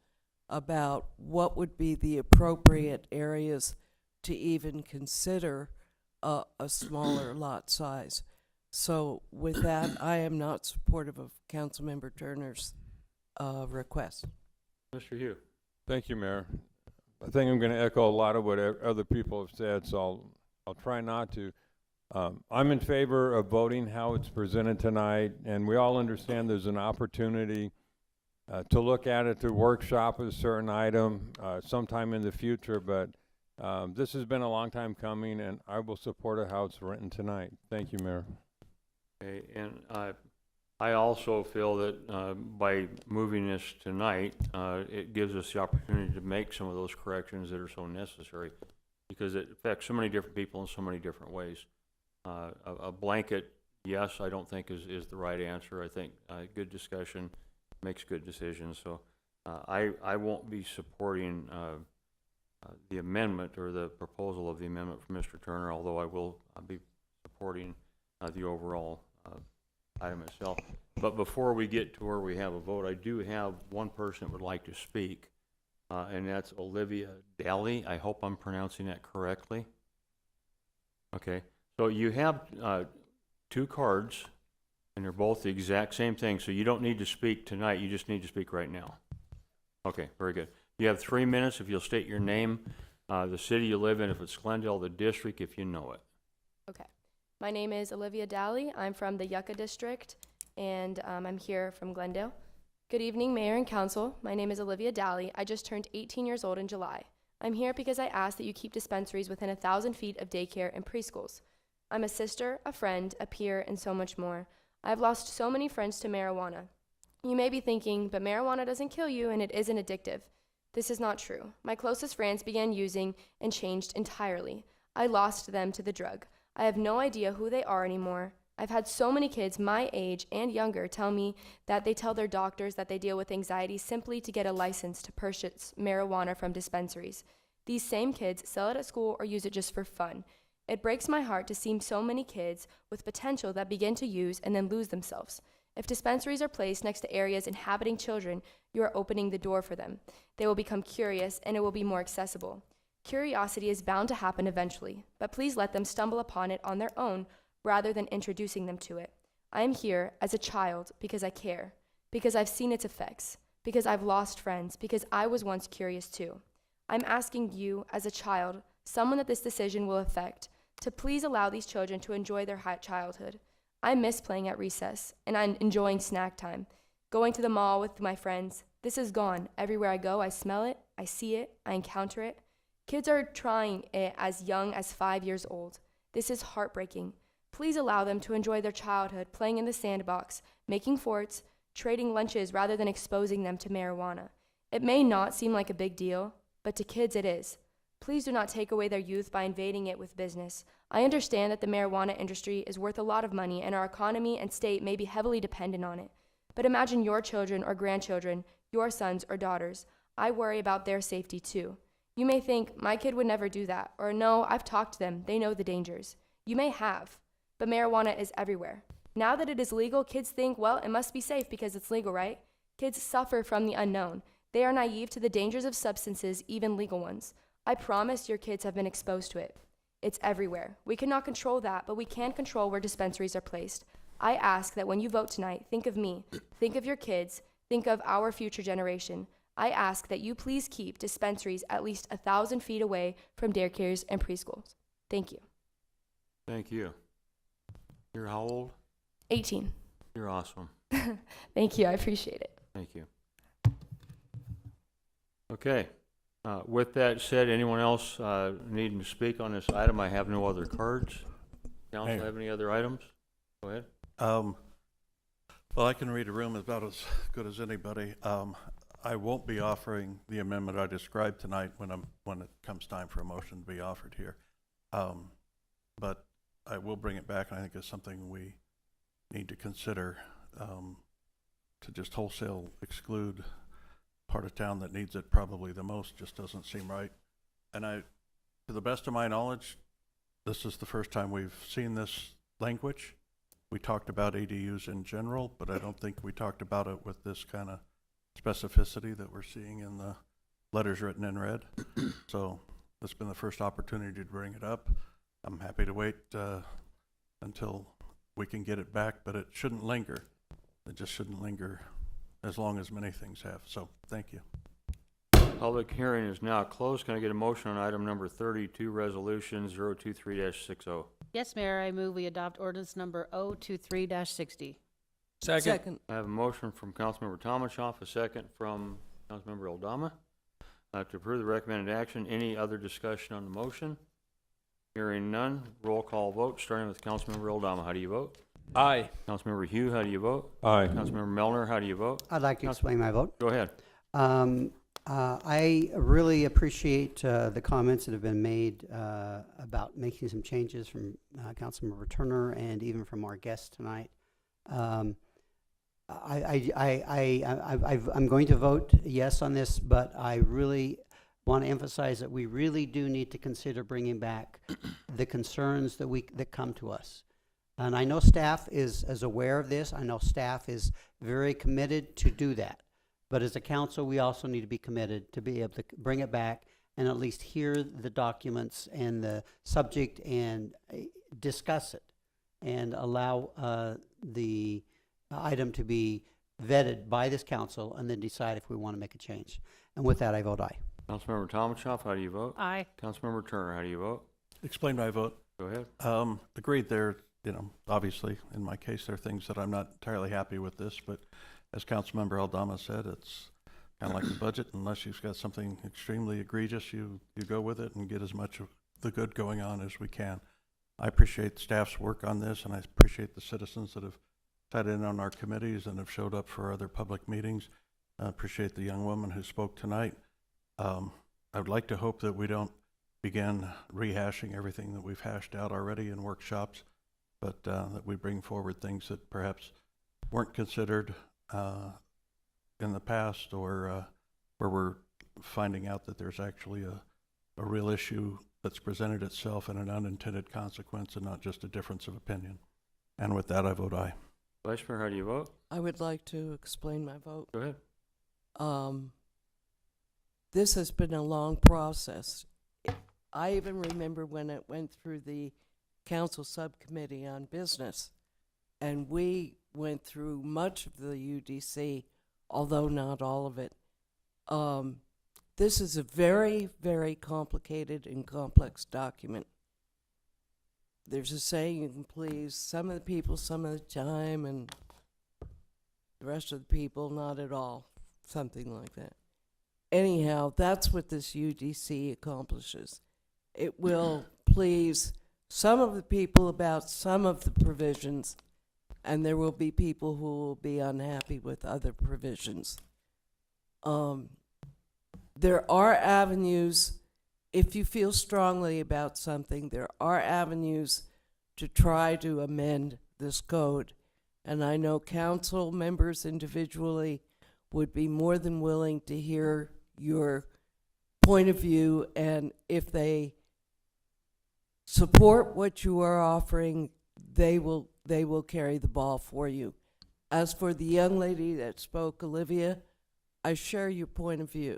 about what would be the appropriate areas to even consider a smaller lot size. So with that, I am not supportive of Councilmember Turner's request. Mr. Hugh. Thank you, Mayor. I think I'm going to echo a lot of what other people have said, so I'll try not to. I'm in favor of voting how it's presented tonight, and we all understand there's an opportunity to look at it, to workshop a certain item sometime in the future, but this has been a long time coming, and I will support it how it's written tonight. Thank you, Mayor. Okay, and I also feel that by moving this tonight, it gives us the opportunity to make some of those corrections that are so necessary, because it affects so many different people in so many different ways. A blanket, yes, I don't think is the right answer. I think good discussion makes good decisions. So I won't be supporting the amendment or the proposal of the amendment from Mr. Turner, although I will be supporting the overall item itself. But before we get to where we have a vote, I do have one person that would like to speak, and that's Olivia Daly. I hope I'm pronouncing that correctly. Okay, so you have two cards, and they're both the exact same thing, so you don't need to speak tonight, you just need to speak right now. Okay, very good. You have 3 minutes if you'll state your name, the city you live in, if it's Glendale, the district, if you know it. Okay. My name is Olivia Daly. I'm from the Yucca District, and I'm here from Glendale. Good evening, Mayor and Council. My name is Olivia Daly. I just turned 18 years old in July. I'm here because I ask that you keep dispensaries within 1,000 feet of daycare and preschools. I'm a sister, a friend, a peer, and so much more. I've lost so many friends to marijuana. You may be thinking, but marijuana doesn't kill you and it isn't addictive. This is not true. My closest friends began using and changed entirely. I lost them to the drug. I have no idea who they are anymore. I've had so many kids my age and younger tell me that they tell their doctors that they deal with anxiety simply to get a license to purchase marijuana from dispensaries. These same kids sell it at school or use it just for fun. It breaks my heart to see so many kids with potential that begin to use and then lose themselves. If dispensaries are placed next to areas inhabiting children, you are opening the door for them. They will become curious and it will be more accessible. Curiosity is bound to happen eventually, but please let them stumble upon it on their own rather than introducing them to it. I am here as a child because I care, because I've seen its effects, because I've lost friends, because I was once curious too. I'm asking you as a child, someone that this decision will affect, to please allow these children to enjoy their childhood. I miss playing at recess, and I'm enjoying snack time, going to the mall with my friends. This is gone. Everywhere I go, I smell it, I see it, I encounter it. Kids are trying it as young as 5 years old. This is heartbreaking. Please allow them to enjoy their childhood playing in the sandbox, making forts, trading lunches rather than exposing them to marijuana. It may not seem like a big deal, but to kids it is. Please do not take away their youth by invading it with business. I understand that the marijuana industry is worth a lot of money and our economy and state may be heavily dependent on it. But imagine your children or grandchildren, your sons or daughters. I worry about their safety too. You may think, my kid would never do that, or no, I've talked to them, they know the dangers. You may have, but marijuana is everywhere. Now that it is legal, kids think, well, it must be safe because it's legal, right? Kids suffer from the unknown. They are naive to the dangers of substances, even legal ones. I promise your kids have been exposed to it. It's everywhere. We cannot control that, but we can control where dispensaries are placed. I ask that when you vote tonight, think of me, think of your kids, think of our future generation. I ask that you please keep dispensaries at least 1,000 feet away from daycares and preschools. Thank you. Thank you. You're how old? 18. You're awesome. Thank you. I appreciate it. Thank you. Okay. With that said, anyone else needing to speak on this item? I have no other cards. Council, have any other items? Go ahead. Well, I can read a room about as good as anybody. I won't be offering the amendment I described tonight when it comes time for a motion to be offered here. But I will bring it back, and I think it's something we need to consider, to just wholesale exclude part of town that needs it probably the most just doesn't seem right. And to the best of my knowledge, this is the first time we've seen this language. We talked about ADUs in general, but I don't think we talked about it with this kind of specificity that we're seeing in the letters written in red. So this has been the first opportunity to bring it up. I'm happy to wait until we can get it back, but it shouldn't linger. It just shouldn't linger as long as many things have. So thank you. Public hearing is now closed. Can I get a motion on item number 32, resolution 023-60? Yes, Mayor, I move we adopt ordinance number 023-60. Second. I have a motion from Councilmember Tomachoff, a second from Councilmember Aldama, to approve the recommended action. Any other discussion on the motion? Hearing none, roll call vote, starting with Councilmember Aldama. How do you vote? Aye. Councilmember Hugh, how do you vote? Aye. Councilmember Melner, how do you vote? I'd like to explain my vote. Go ahead. I really appreciate the comments that have been made about making some changes from Councilmember Turner and even from our guest tonight. I'm going to vote yes on this, but I really want to emphasize that we really do need to consider bringing back the concerns that come to us. And I know staff is aware of this. I know staff is very committed to do that. But as a council, we also need to be committed to be able to bring it back and at least hear the documents and the subject and discuss it and allow the item to be vetted by this council and then decide if we want to make a change. And with that, I vote aye. Councilmember Tomachoff, how do you vote? Aye. Councilmember Turner, how do you vote? Explain my vote. Go ahead. Agreed there, obviously, in my case, there are things that I'm not entirely happy with this, but as Councilmember Aldama said, it's kind of like the budget. Unless you've got something extremely egregious, you go with it and get as much of the good going on as we can. I appreciate staff's work on this, and I appreciate the citizens that have sat in on our committees and have showed up for other public meetings. I appreciate the young woman who spoke tonight. I would like to hope that we don't begin rehashing everything that we've hashed out already in workshops, but that we bring forward things that perhaps weren't considered in the past, or where we're finding out that there's actually a real issue that's presented itself and an unintended consequence and not just a difference of opinion. And with that, I vote aye. Vice Mayor, how do you vote? I would like to explain my vote. Go ahead. This has been a long process. I even remember when it went through the council subcommittee on business, and we went through much of the UDC, although not all of it. This is a very, very complicated and complex document. There's a saying you can please some of the people some of the time, and the rest of the people not at all, something like that. Anyhow, that's what this UDC accomplishes. It will please some of the people about some of the provisions, and there will be people who will be unhappy with other provisions. There are avenues, if you feel strongly about something, there are avenues to try to amend this code. And I know council members individually would be more than willing to hear your point of view, and if they support what you are offering, they will carry the ball for you. As for the young lady that spoke, Olivia, I share your point of view.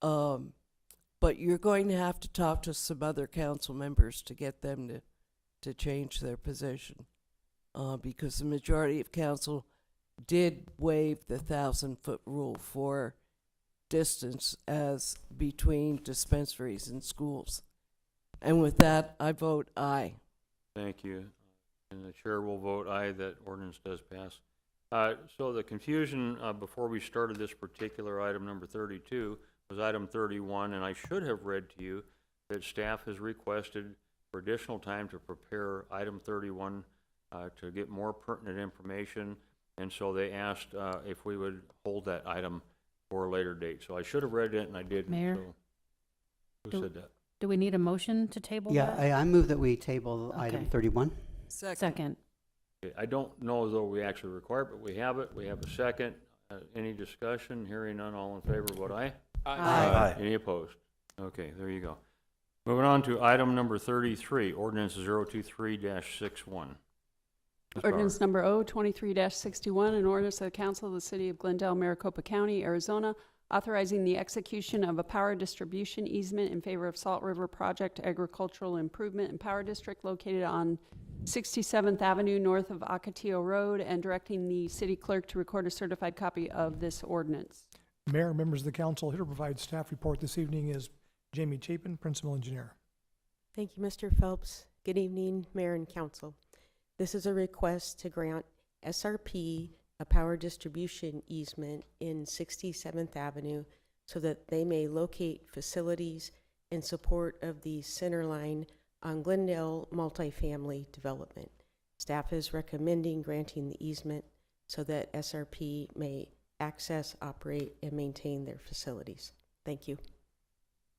But you're going to have to talk to some other council members to get them to change their position, because the majority of council did waive the 1,000-foot rule for distance as between dispensaries and schools. And with that, I vote aye. Thank you. And the chair will vote aye, that ordinance does pass. So the confusion before we started this particular item, number 32, was item 31, and I should have read to you that staff has requested for additional time to prepare item 31 to get more pertinent information, and so they asked if we would hold that item for a later date. So I should have read it, and I didn't. Mayor? So who said that? Do we need a motion to table Yeah, that? I move that we table item Okay. 31. Second. Okay, I don't know though we actually require it, but we have it. We have a second. Any discussion? Hearing none, all in favor, vote aye. Aye. Any opposed? Okay, there you go. Moving on to item number 33, ordinance 023-61. Ms. Ordinance number 023-61, an ordinance of the Council of the City of Glendale, Maricopa County, Arizona, authorizing the execution of a power distribution easement in favor of Salt River Project Agricultural Improvement and Power District located on 67th Avenue north of Ocotillo Road, and directing the city clerk to record a certified copy of this ordinance. Mayor, members of the council, here to provide staff report this evening is Jamie Chapin, Principal Engineer. Thank you, Mr. Phelps. Good evening, Mayor and Council. This is a request to grant SRP a power distribution easement in 67th Avenue so that they may locate facilities in support of the center line on Glendale multifamily development. Staff is recommending granting the easement so that SRP may access, operate, and maintain their facilities. Thank you.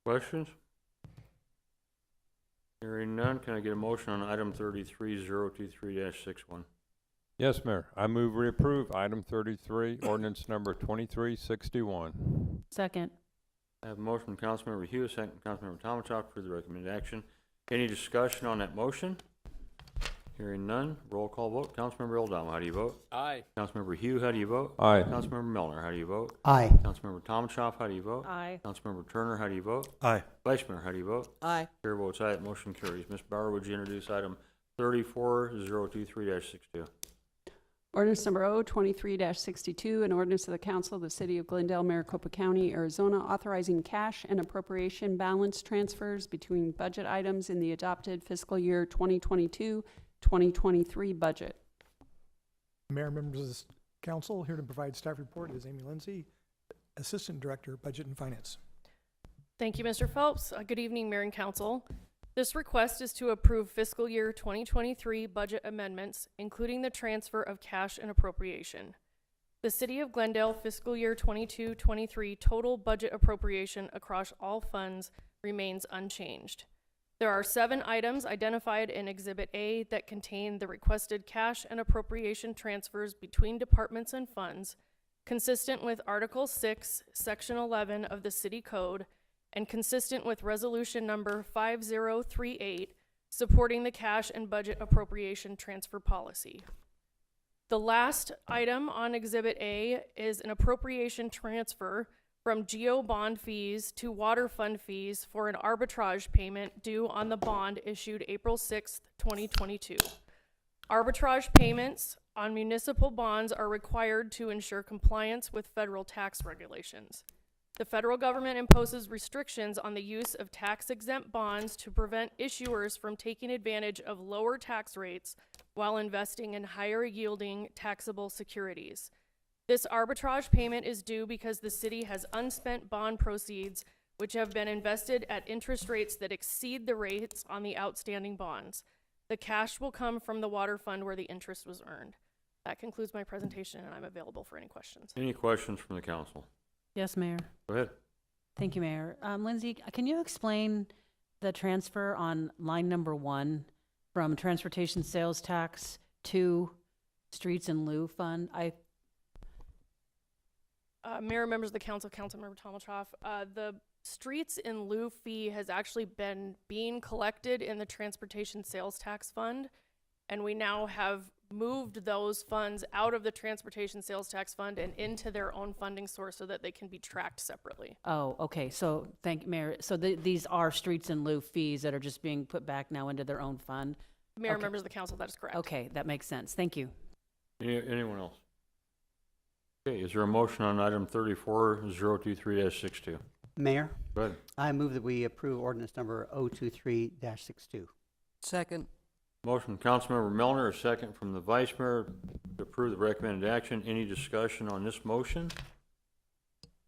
Questions? Hearing none, can I get a motion on item 33023-61? Yes, Mayor. I move we approve item 33, ordinance number 2361. Second. I have a motion from Councilmember Hughes, second from Councilmember Tomachoff for the recommended action. Any discussion on that motion? Hearing none, roll call vote. Councilmember Eldama, how do you vote? Aye. Councilmember Hugh, how do you vote? Aye. Councilmember Milner, how do you vote? Aye. Councilmember Tomachoff, how do you vote? Aye. Councilmember Turner, how do you vote? Aye. Vice Mayor, how do you vote? Aye. Chair votes aye, that motion carries. Ms. Bauer, would you introduce item 34023-62? Ordinance number O-23-62, an ordinance of the Council of the City of Glendale, Maricopa County, Arizona, authorizing cash and appropriation balance transfers between budget items in the adopted fiscal year 2022-2023 budget. Mayor, members of the council, here to provide staff report is Amy Lindsay, Assistant Director, Budget and Finance. Thank you, Mr. Phelps. Good evening, Mayor and Council. This request is to approve fiscal year 2023 budget amendments, including the transfer of cash and appropriation. The City of Glendale fiscal year 22-23 total budget appropriation across all funds remains unchanged. There are 7 items identified in Exhibit A that contain the requested cash and appropriation transfers between departments and funds, consistent with Article 6, Section 11 of the City Code, and consistent with Resolution Number 5038, supporting the cash and budget appropriation transfer policy. The last item on Exhibit A is an appropriation transfer from GEO bond fees to water fund fees for an arbitrage payment due on the bond issued April 6th, 2022. Arbitrage payments on municipal bonds are required to ensure compliance with federal tax regulations. The federal government imposes restrictions on the use of tax-exempt bonds to prevent issuers from taking advantage of lower tax rates while investing in higher-yielding taxable securities. This arbitrage payment is due because the city has unspent bond proceeds which have been invested at interest rates that exceed the rates on the outstanding bonds. The cash will come from the water fund where the interest was earned. That concludes my presentation, and I'm available for any questions. Any questions from the council? Yes, Mayor. Go ahead. Thank you, Mayor. Lindsay, can you explain the transfer on line number 1 from transportation sales tax to streets in lieu fund? Mayor, members of the council, Councilmember Tomachoff, the streets in lieu fee has actually been being collected in the transportation sales tax fund, and we now have moved those funds out of the transportation sales tax fund and into their own funding source so that they can be tracked separately. Oh, okay. So, thank you, Mayor. So these are streets in lieu fees that are just being put back now into their own fund? Mayor, Okay. members of the council, that is correct. Okay, that makes sense. Thank you. Anyone else? Okay, is there a motion on item 34023-62? Mayor, Go ahead. I move that we approve ordinance number O-23-62. Second. Motion from Councilmember Milner, a second from the Vice Mayor to approve the recommended action. Any discussion on this motion?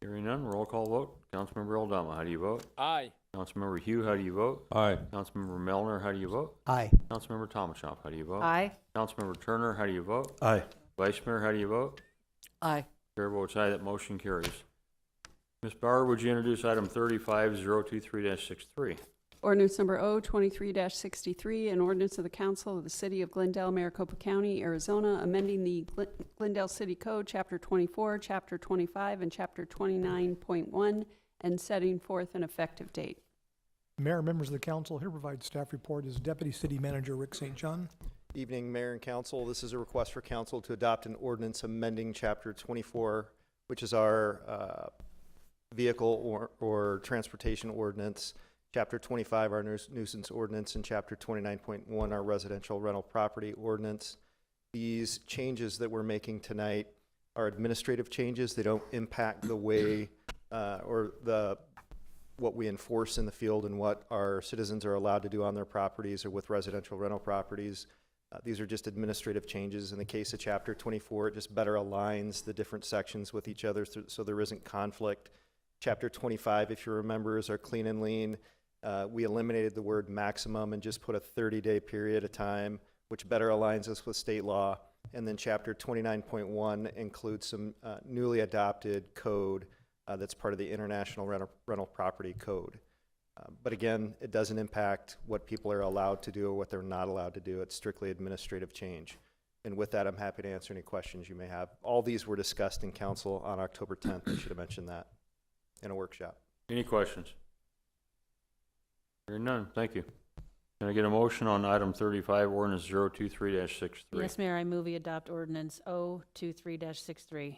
Hearing none, roll call vote. Councilmember Eldama, how do you vote? Aye. Councilmember Hugh, how do you vote? Aye. Councilmember Milner, how do you vote? Aye. Councilmember Tomachoff, how do you vote? Aye. Councilmember Turner, how do you vote? Aye. Vice Mayor, how do you vote? Aye. Chair votes aye, that motion carries. Ms. Bauer, would you introduce item 35023-63? Ordinance number O-23-63, an ordinance of the Council of the City of Glendale, Maricopa County, Arizona, amending the Glendale City Code, Chapter 24, Chapter 25, and Chapter 29.1, and setting forth an effective date. Mayor, members of the council, here to provide staff report is Deputy City Manager Rick St. John. Evening, Mayor and Council. This is a request for council to adopt an ordinance amending Chapter 24, which is our vehicle or transportation ordinance, Chapter 25, our nuisance ordinance, and Chapter 29.1, our residential rental property ordinance. These changes that we're making tonight are administrative changes. They don't impact the way what we enforce in the field and what our citizens are allowed to do on their properties or with residential rental properties. These are just administrative changes. In the case of Chapter 24, it just better aligns the different sections with each other so there isn't conflict. Chapter 25, if you remember, is our clean and lean. We eliminated the word maximum and just put a 30-day period of time, which better aligns us with state law. And then Chapter 29.1 includes some newly adopted code that's part of the International Rental Property Code. But again, it doesn't impact what people are allowed to do or what they're not allowed to do. It's strictly administrative change. And with that, I'm happy to answer any questions you may have. All these were discussed in council on October 10th. I should have mentioned that in a workshop. Any questions? Hearing none, thank you. Can I get a motion on item 35, ordinance 023-63? Yes, Mayor, I move we adopt ordinance 023-63.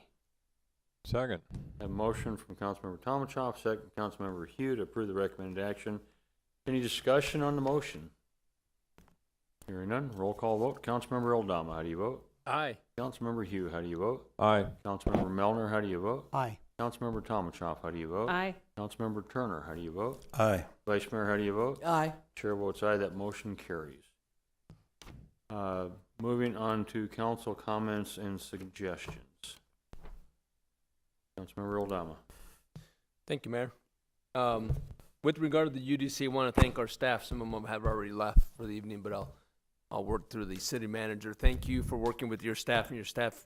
Second. A motion from Councilmember Tomachoff, second from Councilmember Hugh to approve the recommended action. Any discussion on the motion? Hearing none, roll call vote. Councilmember Eldama, how do you vote? Aye. Councilmember Hugh, how do you vote? Aye. Councilmember Melner, how do you vote? Aye. Councilmember Tomachoff, how do you vote? Aye. Councilmember Turner, how do you vote? Aye. Vice Mayor, how do you vote? Aye. Chair votes aye, that motion carries. Moving on to council comments and suggestions. Councilmember Eldama. Thank you, Mayor. With regard to the UDC, I want to thank our staff. Some of them have already left for the evening, but I'll work through the city manager. Thank you for working with your staff, and your staff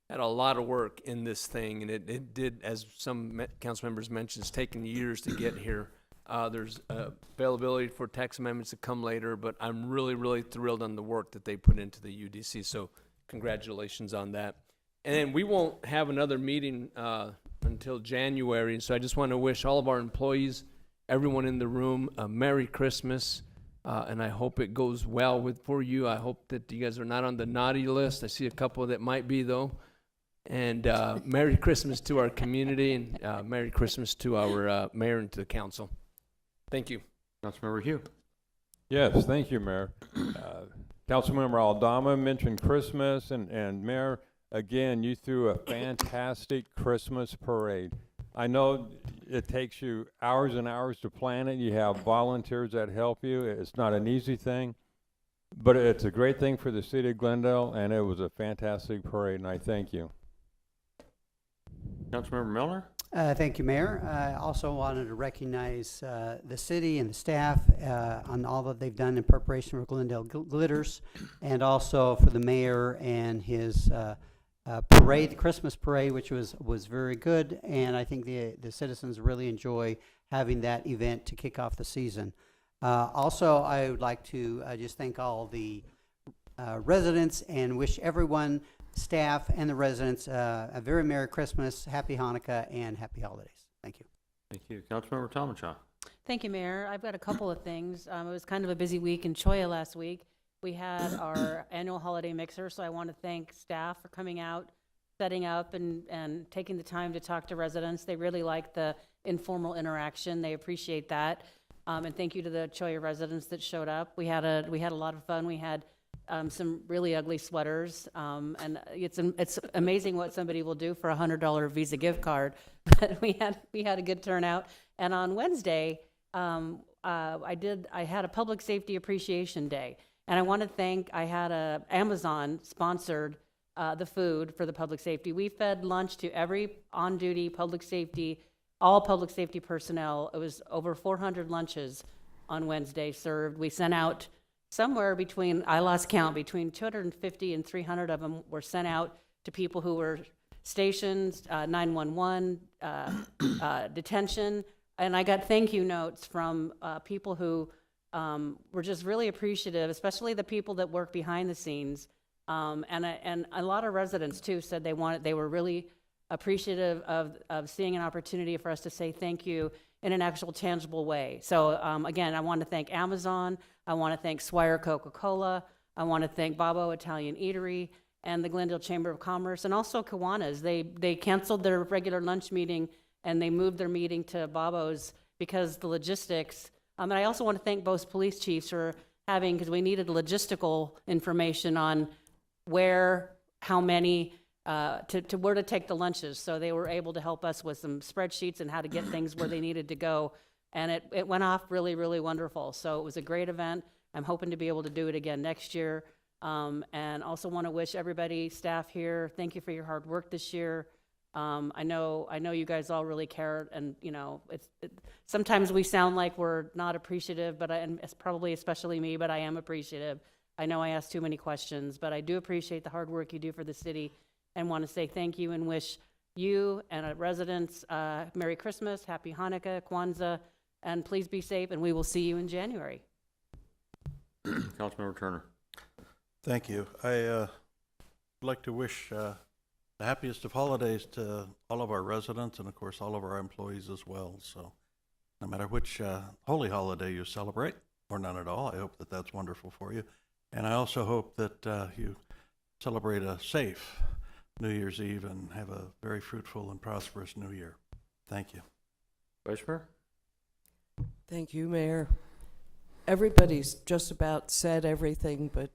had a lot of work in this thing, and it did, as some council members mentioned, it's taken years to get here. There's availability for tax amendments to come later, but I'm really, really thrilled on the work that they put into the UDC, so congratulations on that. And then we won't have another meeting until January, so I just want to wish all of our employees, everyone in the room, a Merry Christmas, and I hope it goes well for you. I hope that you guys are not on the naughty list. I see a couple that might be, though. And Merry Christmas to our community, and Merry Christmas to our mayor and to the council. Thank you. Councilmember Hugh. Yes, thank you, Mayor. Councilmember Aldama mentioned Christmas, and Mayor, again, you threw a fantastic Christmas parade. I know it takes you hours and hours to plan it. You have volunteers that help you. It's not an easy thing, but it's a great thing for the city of Glendale, and it was a fantastic parade, and I thank you. Councilmember Milner. Thank you, Mayor. I also wanted to recognize the city and the staff on all that they've done in preparation for Glendale Glitters, and also for the mayor and his parade, the Christmas parade, which was very good, and I think the citizens really enjoy having that event to kick off the season. Also, I would like to just thank all the residents and wish everyone, staff and the residents, a very Merry Christmas, Happy Hanukkah, and Happy Holidays. Thank you. Thank you. Councilmember Tomachoff. Thank you, Mayor. I've got a couple of things. It was kind of a busy week in Cholla last week. We had our annual holiday mixer, so I want to thank staff for coming out, setting up, and taking the time to talk to residents. They really like the informal interaction. They appreciate that. And thank you to the Cholla residents that showed up. We had a lot of fun. We had some really ugly sweaters, and it's amazing what somebody will do for a $100 Visa gift card. But we had a good turnout. And on Wednesday, I had a Public Safety Appreciation Day. And I want to thank, Amazon sponsored the food for the public safety. We fed lunch to every on-duty public safety, all public safety personnel. It was over 400 lunches on Wednesday served. We sent out somewhere between, I lost count, between 250 and 300 of them were sent out to people who were stationed, 911, detention. And I got thank you notes from people who were just really appreciative, especially the people that work behind the scenes. And a lot of residents too said they were really appreciative of seeing an opportunity for us to say thank you in an actual tangible way. So again, I want to thank Amazon. I want to thank Swire Coca-Cola. I want to thank Babbo Italian Eatery and the Glendale Chamber of Commerce, and also Kiwanis. They canceled their regular lunch meeting and they moved their meeting to Babbo's because the logistics. And I also want to thank both police chiefs for having, because we needed logistical information on where, how many, to where to take the lunches. So they were able to help us with some spreadsheets and how to get things where they needed to go. And it went off really, really wonderful. So it was a great event. I'm hoping to be able to do it again next year. And also want to wish everybody, staff here, thank you for your hard work this year. I know you guys all really care, and you know, sometimes we sound like we're not appreciative, but and it's probably especially me, but I am appreciative. I know I ask too many questions, but I do appreciate the hard work you do for the city, and want to say thank you and wish you and residents Merry Christmas, Happy Hanukkah, Kwanzaa, and please be safe, and we will see you in January. Councilmember Turner. Thank you. I would like to wish the happiest of holidays to all of our residents and, of course, all of our employees as well. So no matter which holy holiday you celebrate, or none at all, I hope that that's wonderful for you. And I also hope that you celebrate a safe New Year's Eve and have a very fruitful and prosperous New Year. Thank you. Vice Mayor? Thank you, Mayor. Everybody's just about said everything, but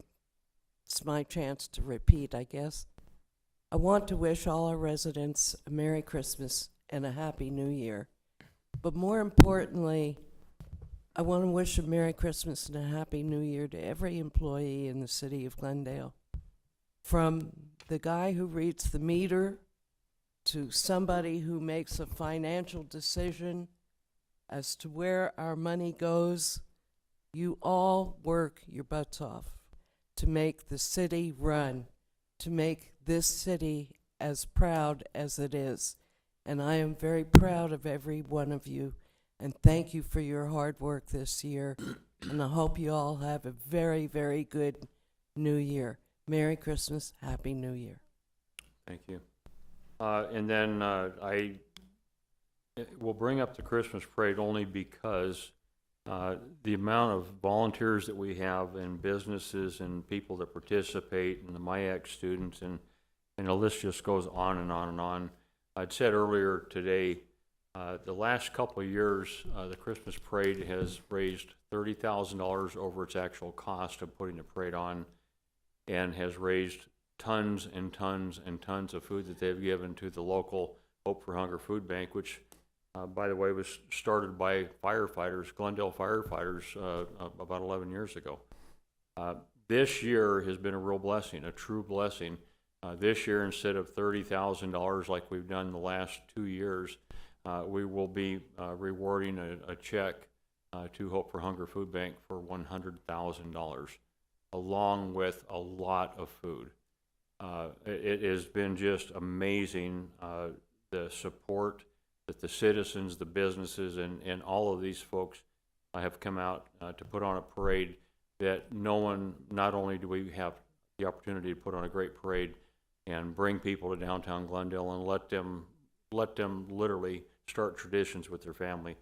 it's my chance to repeat, I guess. I want to wish all our residents a Merry Christmas and a Happy New Year. But more importantly, I want to wish a Merry Christmas and a Happy New Year to every employee in the city of Glendale. From the guy who reads the meter to somebody who makes a financial decision as to where our money goes, you all work your butts off to make the city run, to make this city as proud as it is. And I am very proud of every one of you, and thank you for your hard work this year. And I hope you all have a very, very good New Year. Merry Christmas, Happy New Year. Thank you. And then I will bring up the Christmas parade only because the amount of volunteers that we have and businesses and people that participate and the MIAC students and the list just goes on and on and on. I'd said earlier today, the last couple of years, the Christmas parade has raised $30,000 over its actual cost of putting the parade on, and has raised tons and tons and tons of food that they've given to the local Hope for Hunger Food Bank, which, by the way, was started by firefighters, Glendale firefighters, about 11 years ago. This year has been a real blessing, a true blessing. This year, instead of $30,000 like we've done the last 2 years, we will be rewarding a check to Hope for Hunger Food Bank for $100,000, along with a lot of food. It has been just amazing, the support that the citizens, the businesses, and all of these folks have come out to put on a parade that not only do we have the opportunity to put on a great parade and bring people to downtown Glendale and let them literally start traditions with their family,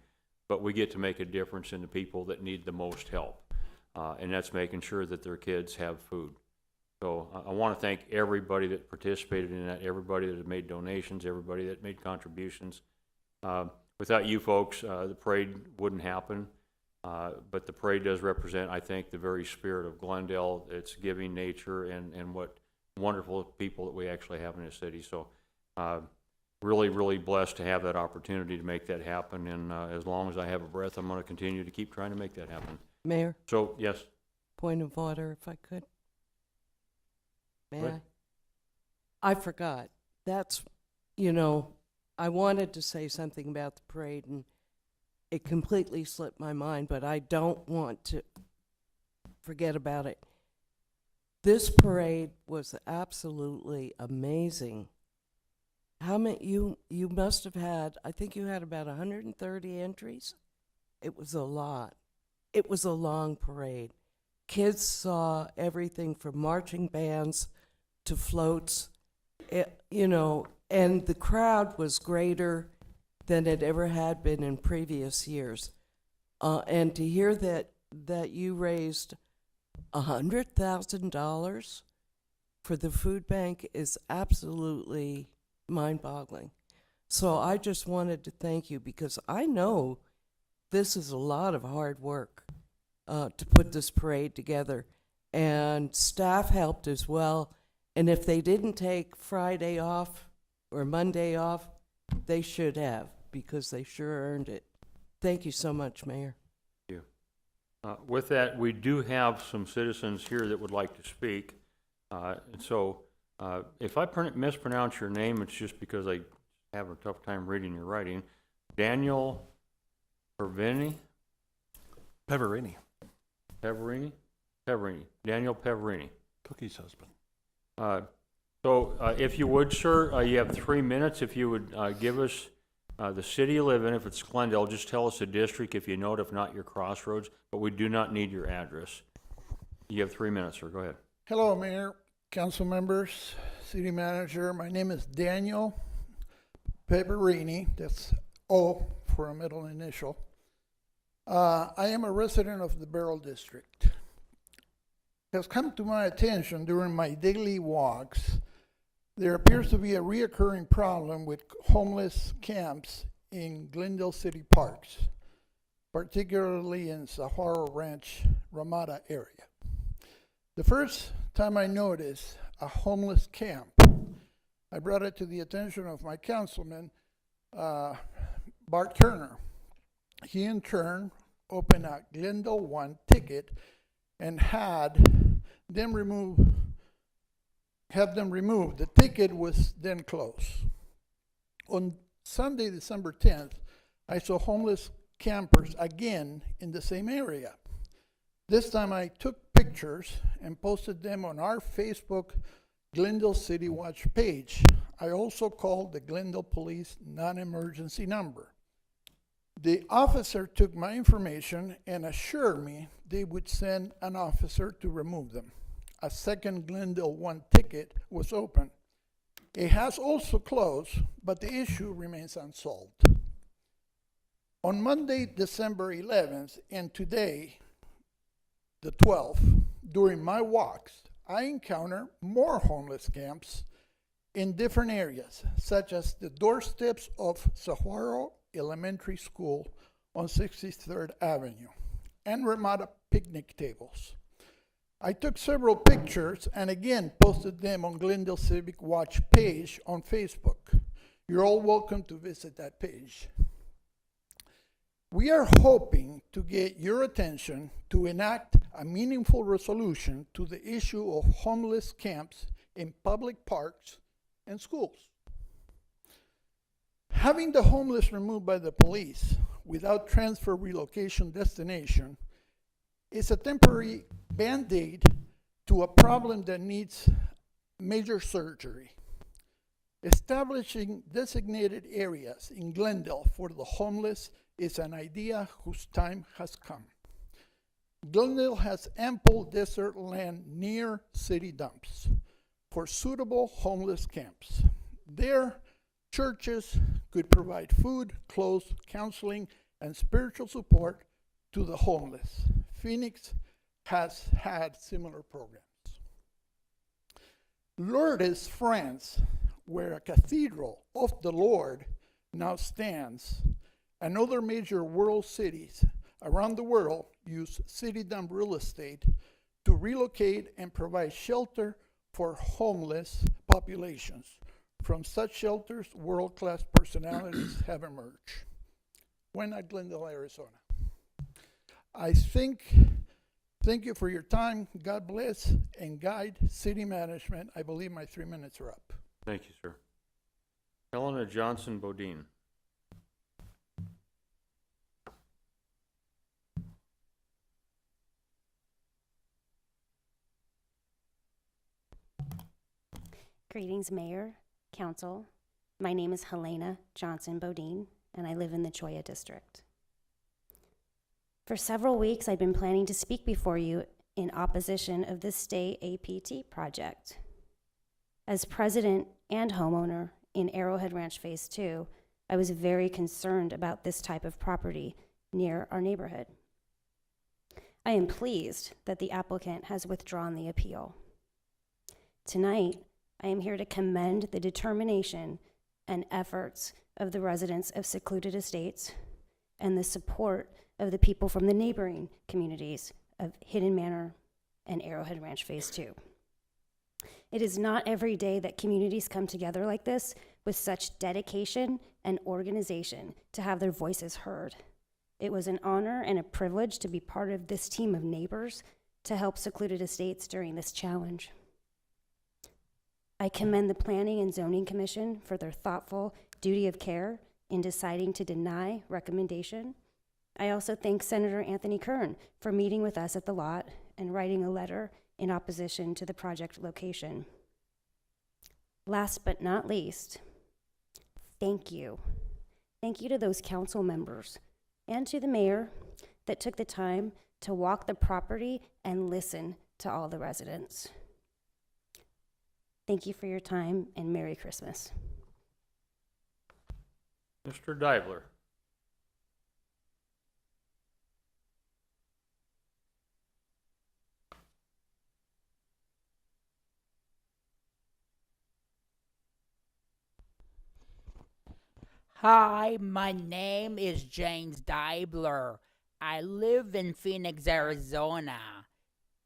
but we get to make a difference in the people that need the most help. And that's making sure that their kids have food. So I want to thank everybody that participated in that, everybody that made donations, everybody that made contributions. Without you folks, the parade wouldn't happen. But the parade does represent, I think, the very spirit of Glendale, its giving nature, and what wonderful people that we actually have in this city. So really, really blessed to have that opportunity to make that happen. And as long as I have a breath, I'm going to continue to keep trying to make that happen. Mayor? So, yes. Point of order, if I could. May What? I forgot. That's, I wanted to say something about the parade, and it completely slipped my mind, but I don't want to forget about it. This parade was absolutely amazing. How many, you must have had, I think you had about 130 entries. It was a lot. It was a long parade. Kids saw everything from marching bands to floats, and the crowd was greater than it ever had been in previous years. And to hear that you raised $100,000 for the food bank is absolutely mind-boggling. So I just wanted to thank you, because I know this is a lot of hard work to put this parade together, and staff helped as well. And if they didn't take Friday off or Monday off, they should have, because they sure earned it. Thank you so much, Mayor. Thank you. With that, we do have some citizens here that would like to speak. And so if I mispronounce your name, it's just because I have a tough time reading your writing. Daniel Peverini? Peverini. Peverini? Peverini. Daniel Peverini. Cookie's husband. So if you would, sir, you have 3 minutes. If you would give us the city you live in. If it's Glendale, just tell us the district if you know it. If not, your crossroads. But we do not need your address. You have 3 minutes, sir. Go ahead. Hello, Mayor, council members, city manager. My name is Daniel Peverini. That's O for a middle initial. I am a resident of the Beryl District. It has come to my attention during my daily walks, there appears to be a reoccurring problem with homeless camps in Glendale City parks, particularly in Saguaro Ranch, Ramada area. The first time I noticed a homeless camp, I brought it to the attention of my councilman, Bart Turner. He in turn opened a Glendale 1 ticket and had them removed. The ticket was then closed. On Sunday, December 10th, I saw homeless campers again in the same area. This time I took pictures and posted them on our Facebook Glendale City Watch page. I also called the Glendale Police non-emergency number. The officer took my information and assured me they would send an officer to remove them. A second Glendale 1 ticket was open. It has also closed, but the issue remains unsolved. On Monday, December 11th, and today, the 12th, during my walks, I encounter more homeless camps in different areas, such as the doorsteps of Saguaro Elementary School on 63rd Avenue and Ramada picnic tables. I took several pictures and again posted them on Glendale Civic Watch page on Facebook. You're all welcome to visit that page. We are hoping to get your attention to enact a meaningful resolution to the issue of homeless camps in public parks and schools. Having the homeless removed by the police without transfer relocation destination is a temporary Band-Aid to a problem that needs major surgery. Establishing designated areas in Glendale for the homeless is an idea whose time has come. Glendale has ample desert land near city dumps for suitable homeless camps. There, churches could provide food, clothes, counseling, and spiritual support to the homeless. Phoenix has had similar programs. Lourdes, France, where a cathedral of the Lord now stands, and other major world cities around the world use city dump real estate to relocate and provide shelter for homeless populations. From such shelters, world-class personalities have emerged. Why not Glendale, Arizona? Thank you for your time. God bless and guide city management. I believe my 3 minutes are up. Thank you, sir. Helena Johnson Bodine. Greetings, Mayor, Council. My name is Helena Johnson Bodine, and I live in the Cholla District. For several weeks, I've been planning to speak before you in opposition of the state APT project. As president and homeowner in Arrowhead Ranch Phase 2, I was very concerned about this type of property near our neighborhood. I am pleased that the applicant has withdrawn the appeal. Tonight, I am here to commend the determination and efforts of the residents of Secluded Estates and the support of the people from the neighboring communities of Hidden Manor and Arrowhead Ranch Phase 2. It is not every day that communities come together like this with such dedication and organization to have their voices heard. It was an honor and a privilege to be part of this team of neighbors to help Secluded Estates during this challenge. I commend the Planning and Zoning Commission for their thoughtful duty of care in deciding to deny recommendation. I also thank Senator Anthony Kern for meeting with us at the lot and writing a letter in opposition to the project location. Last but not least, thank you. Thank you to those council members and to the mayor that took the time to walk the property and listen to all the residents. Thank you for your time and Merry Christmas. Mr. Dibler. Hi, my name is James Dibler. I live in Phoenix, Arizona.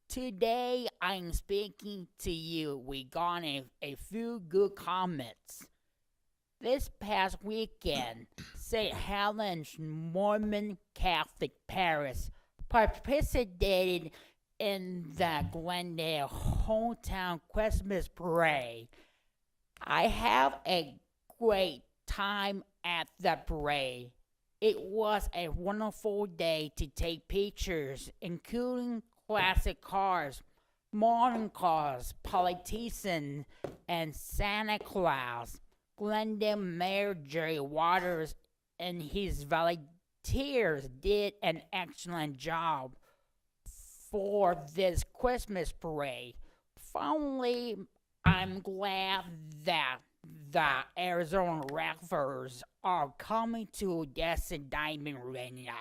Today, I'm speaking to you regarding a few good comments. This past weekend, St. Helens Mormon Catholic Parish participated in the Glendale Hometown Christmas Parade. I have a great time at the parade. It was a wonderful day to take pictures, including classic cars, modern cars, politicians, and Santa Claus. Glendale Mayor Jerry Waters and his volunteers did an excellent job for this Christmas parade. Finally, I'm glad that the Arizona Rafters are coming to Odessa Diamond Arena.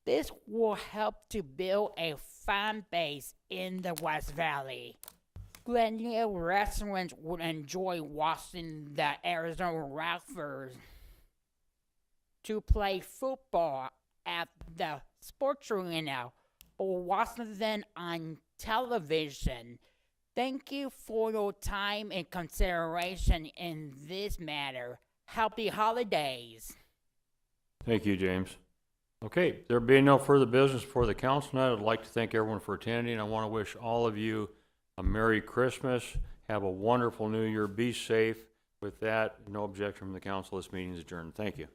This will help to build a fan base in the West Valley. Glendale residents would enjoy watching the Arizona Rafters to play football at the sports arena or watching them on television. Thank you for your time and consideration in this matter. Happy holidays. Thank you, James. Okay, there being no further business for the council tonight, I'd like to thank everyone for attending. I want to wish all of you a Merry Christmas. Have a wonderful New Year. Be safe. With that, no objection from the council. This meeting is adjourned. Thank you.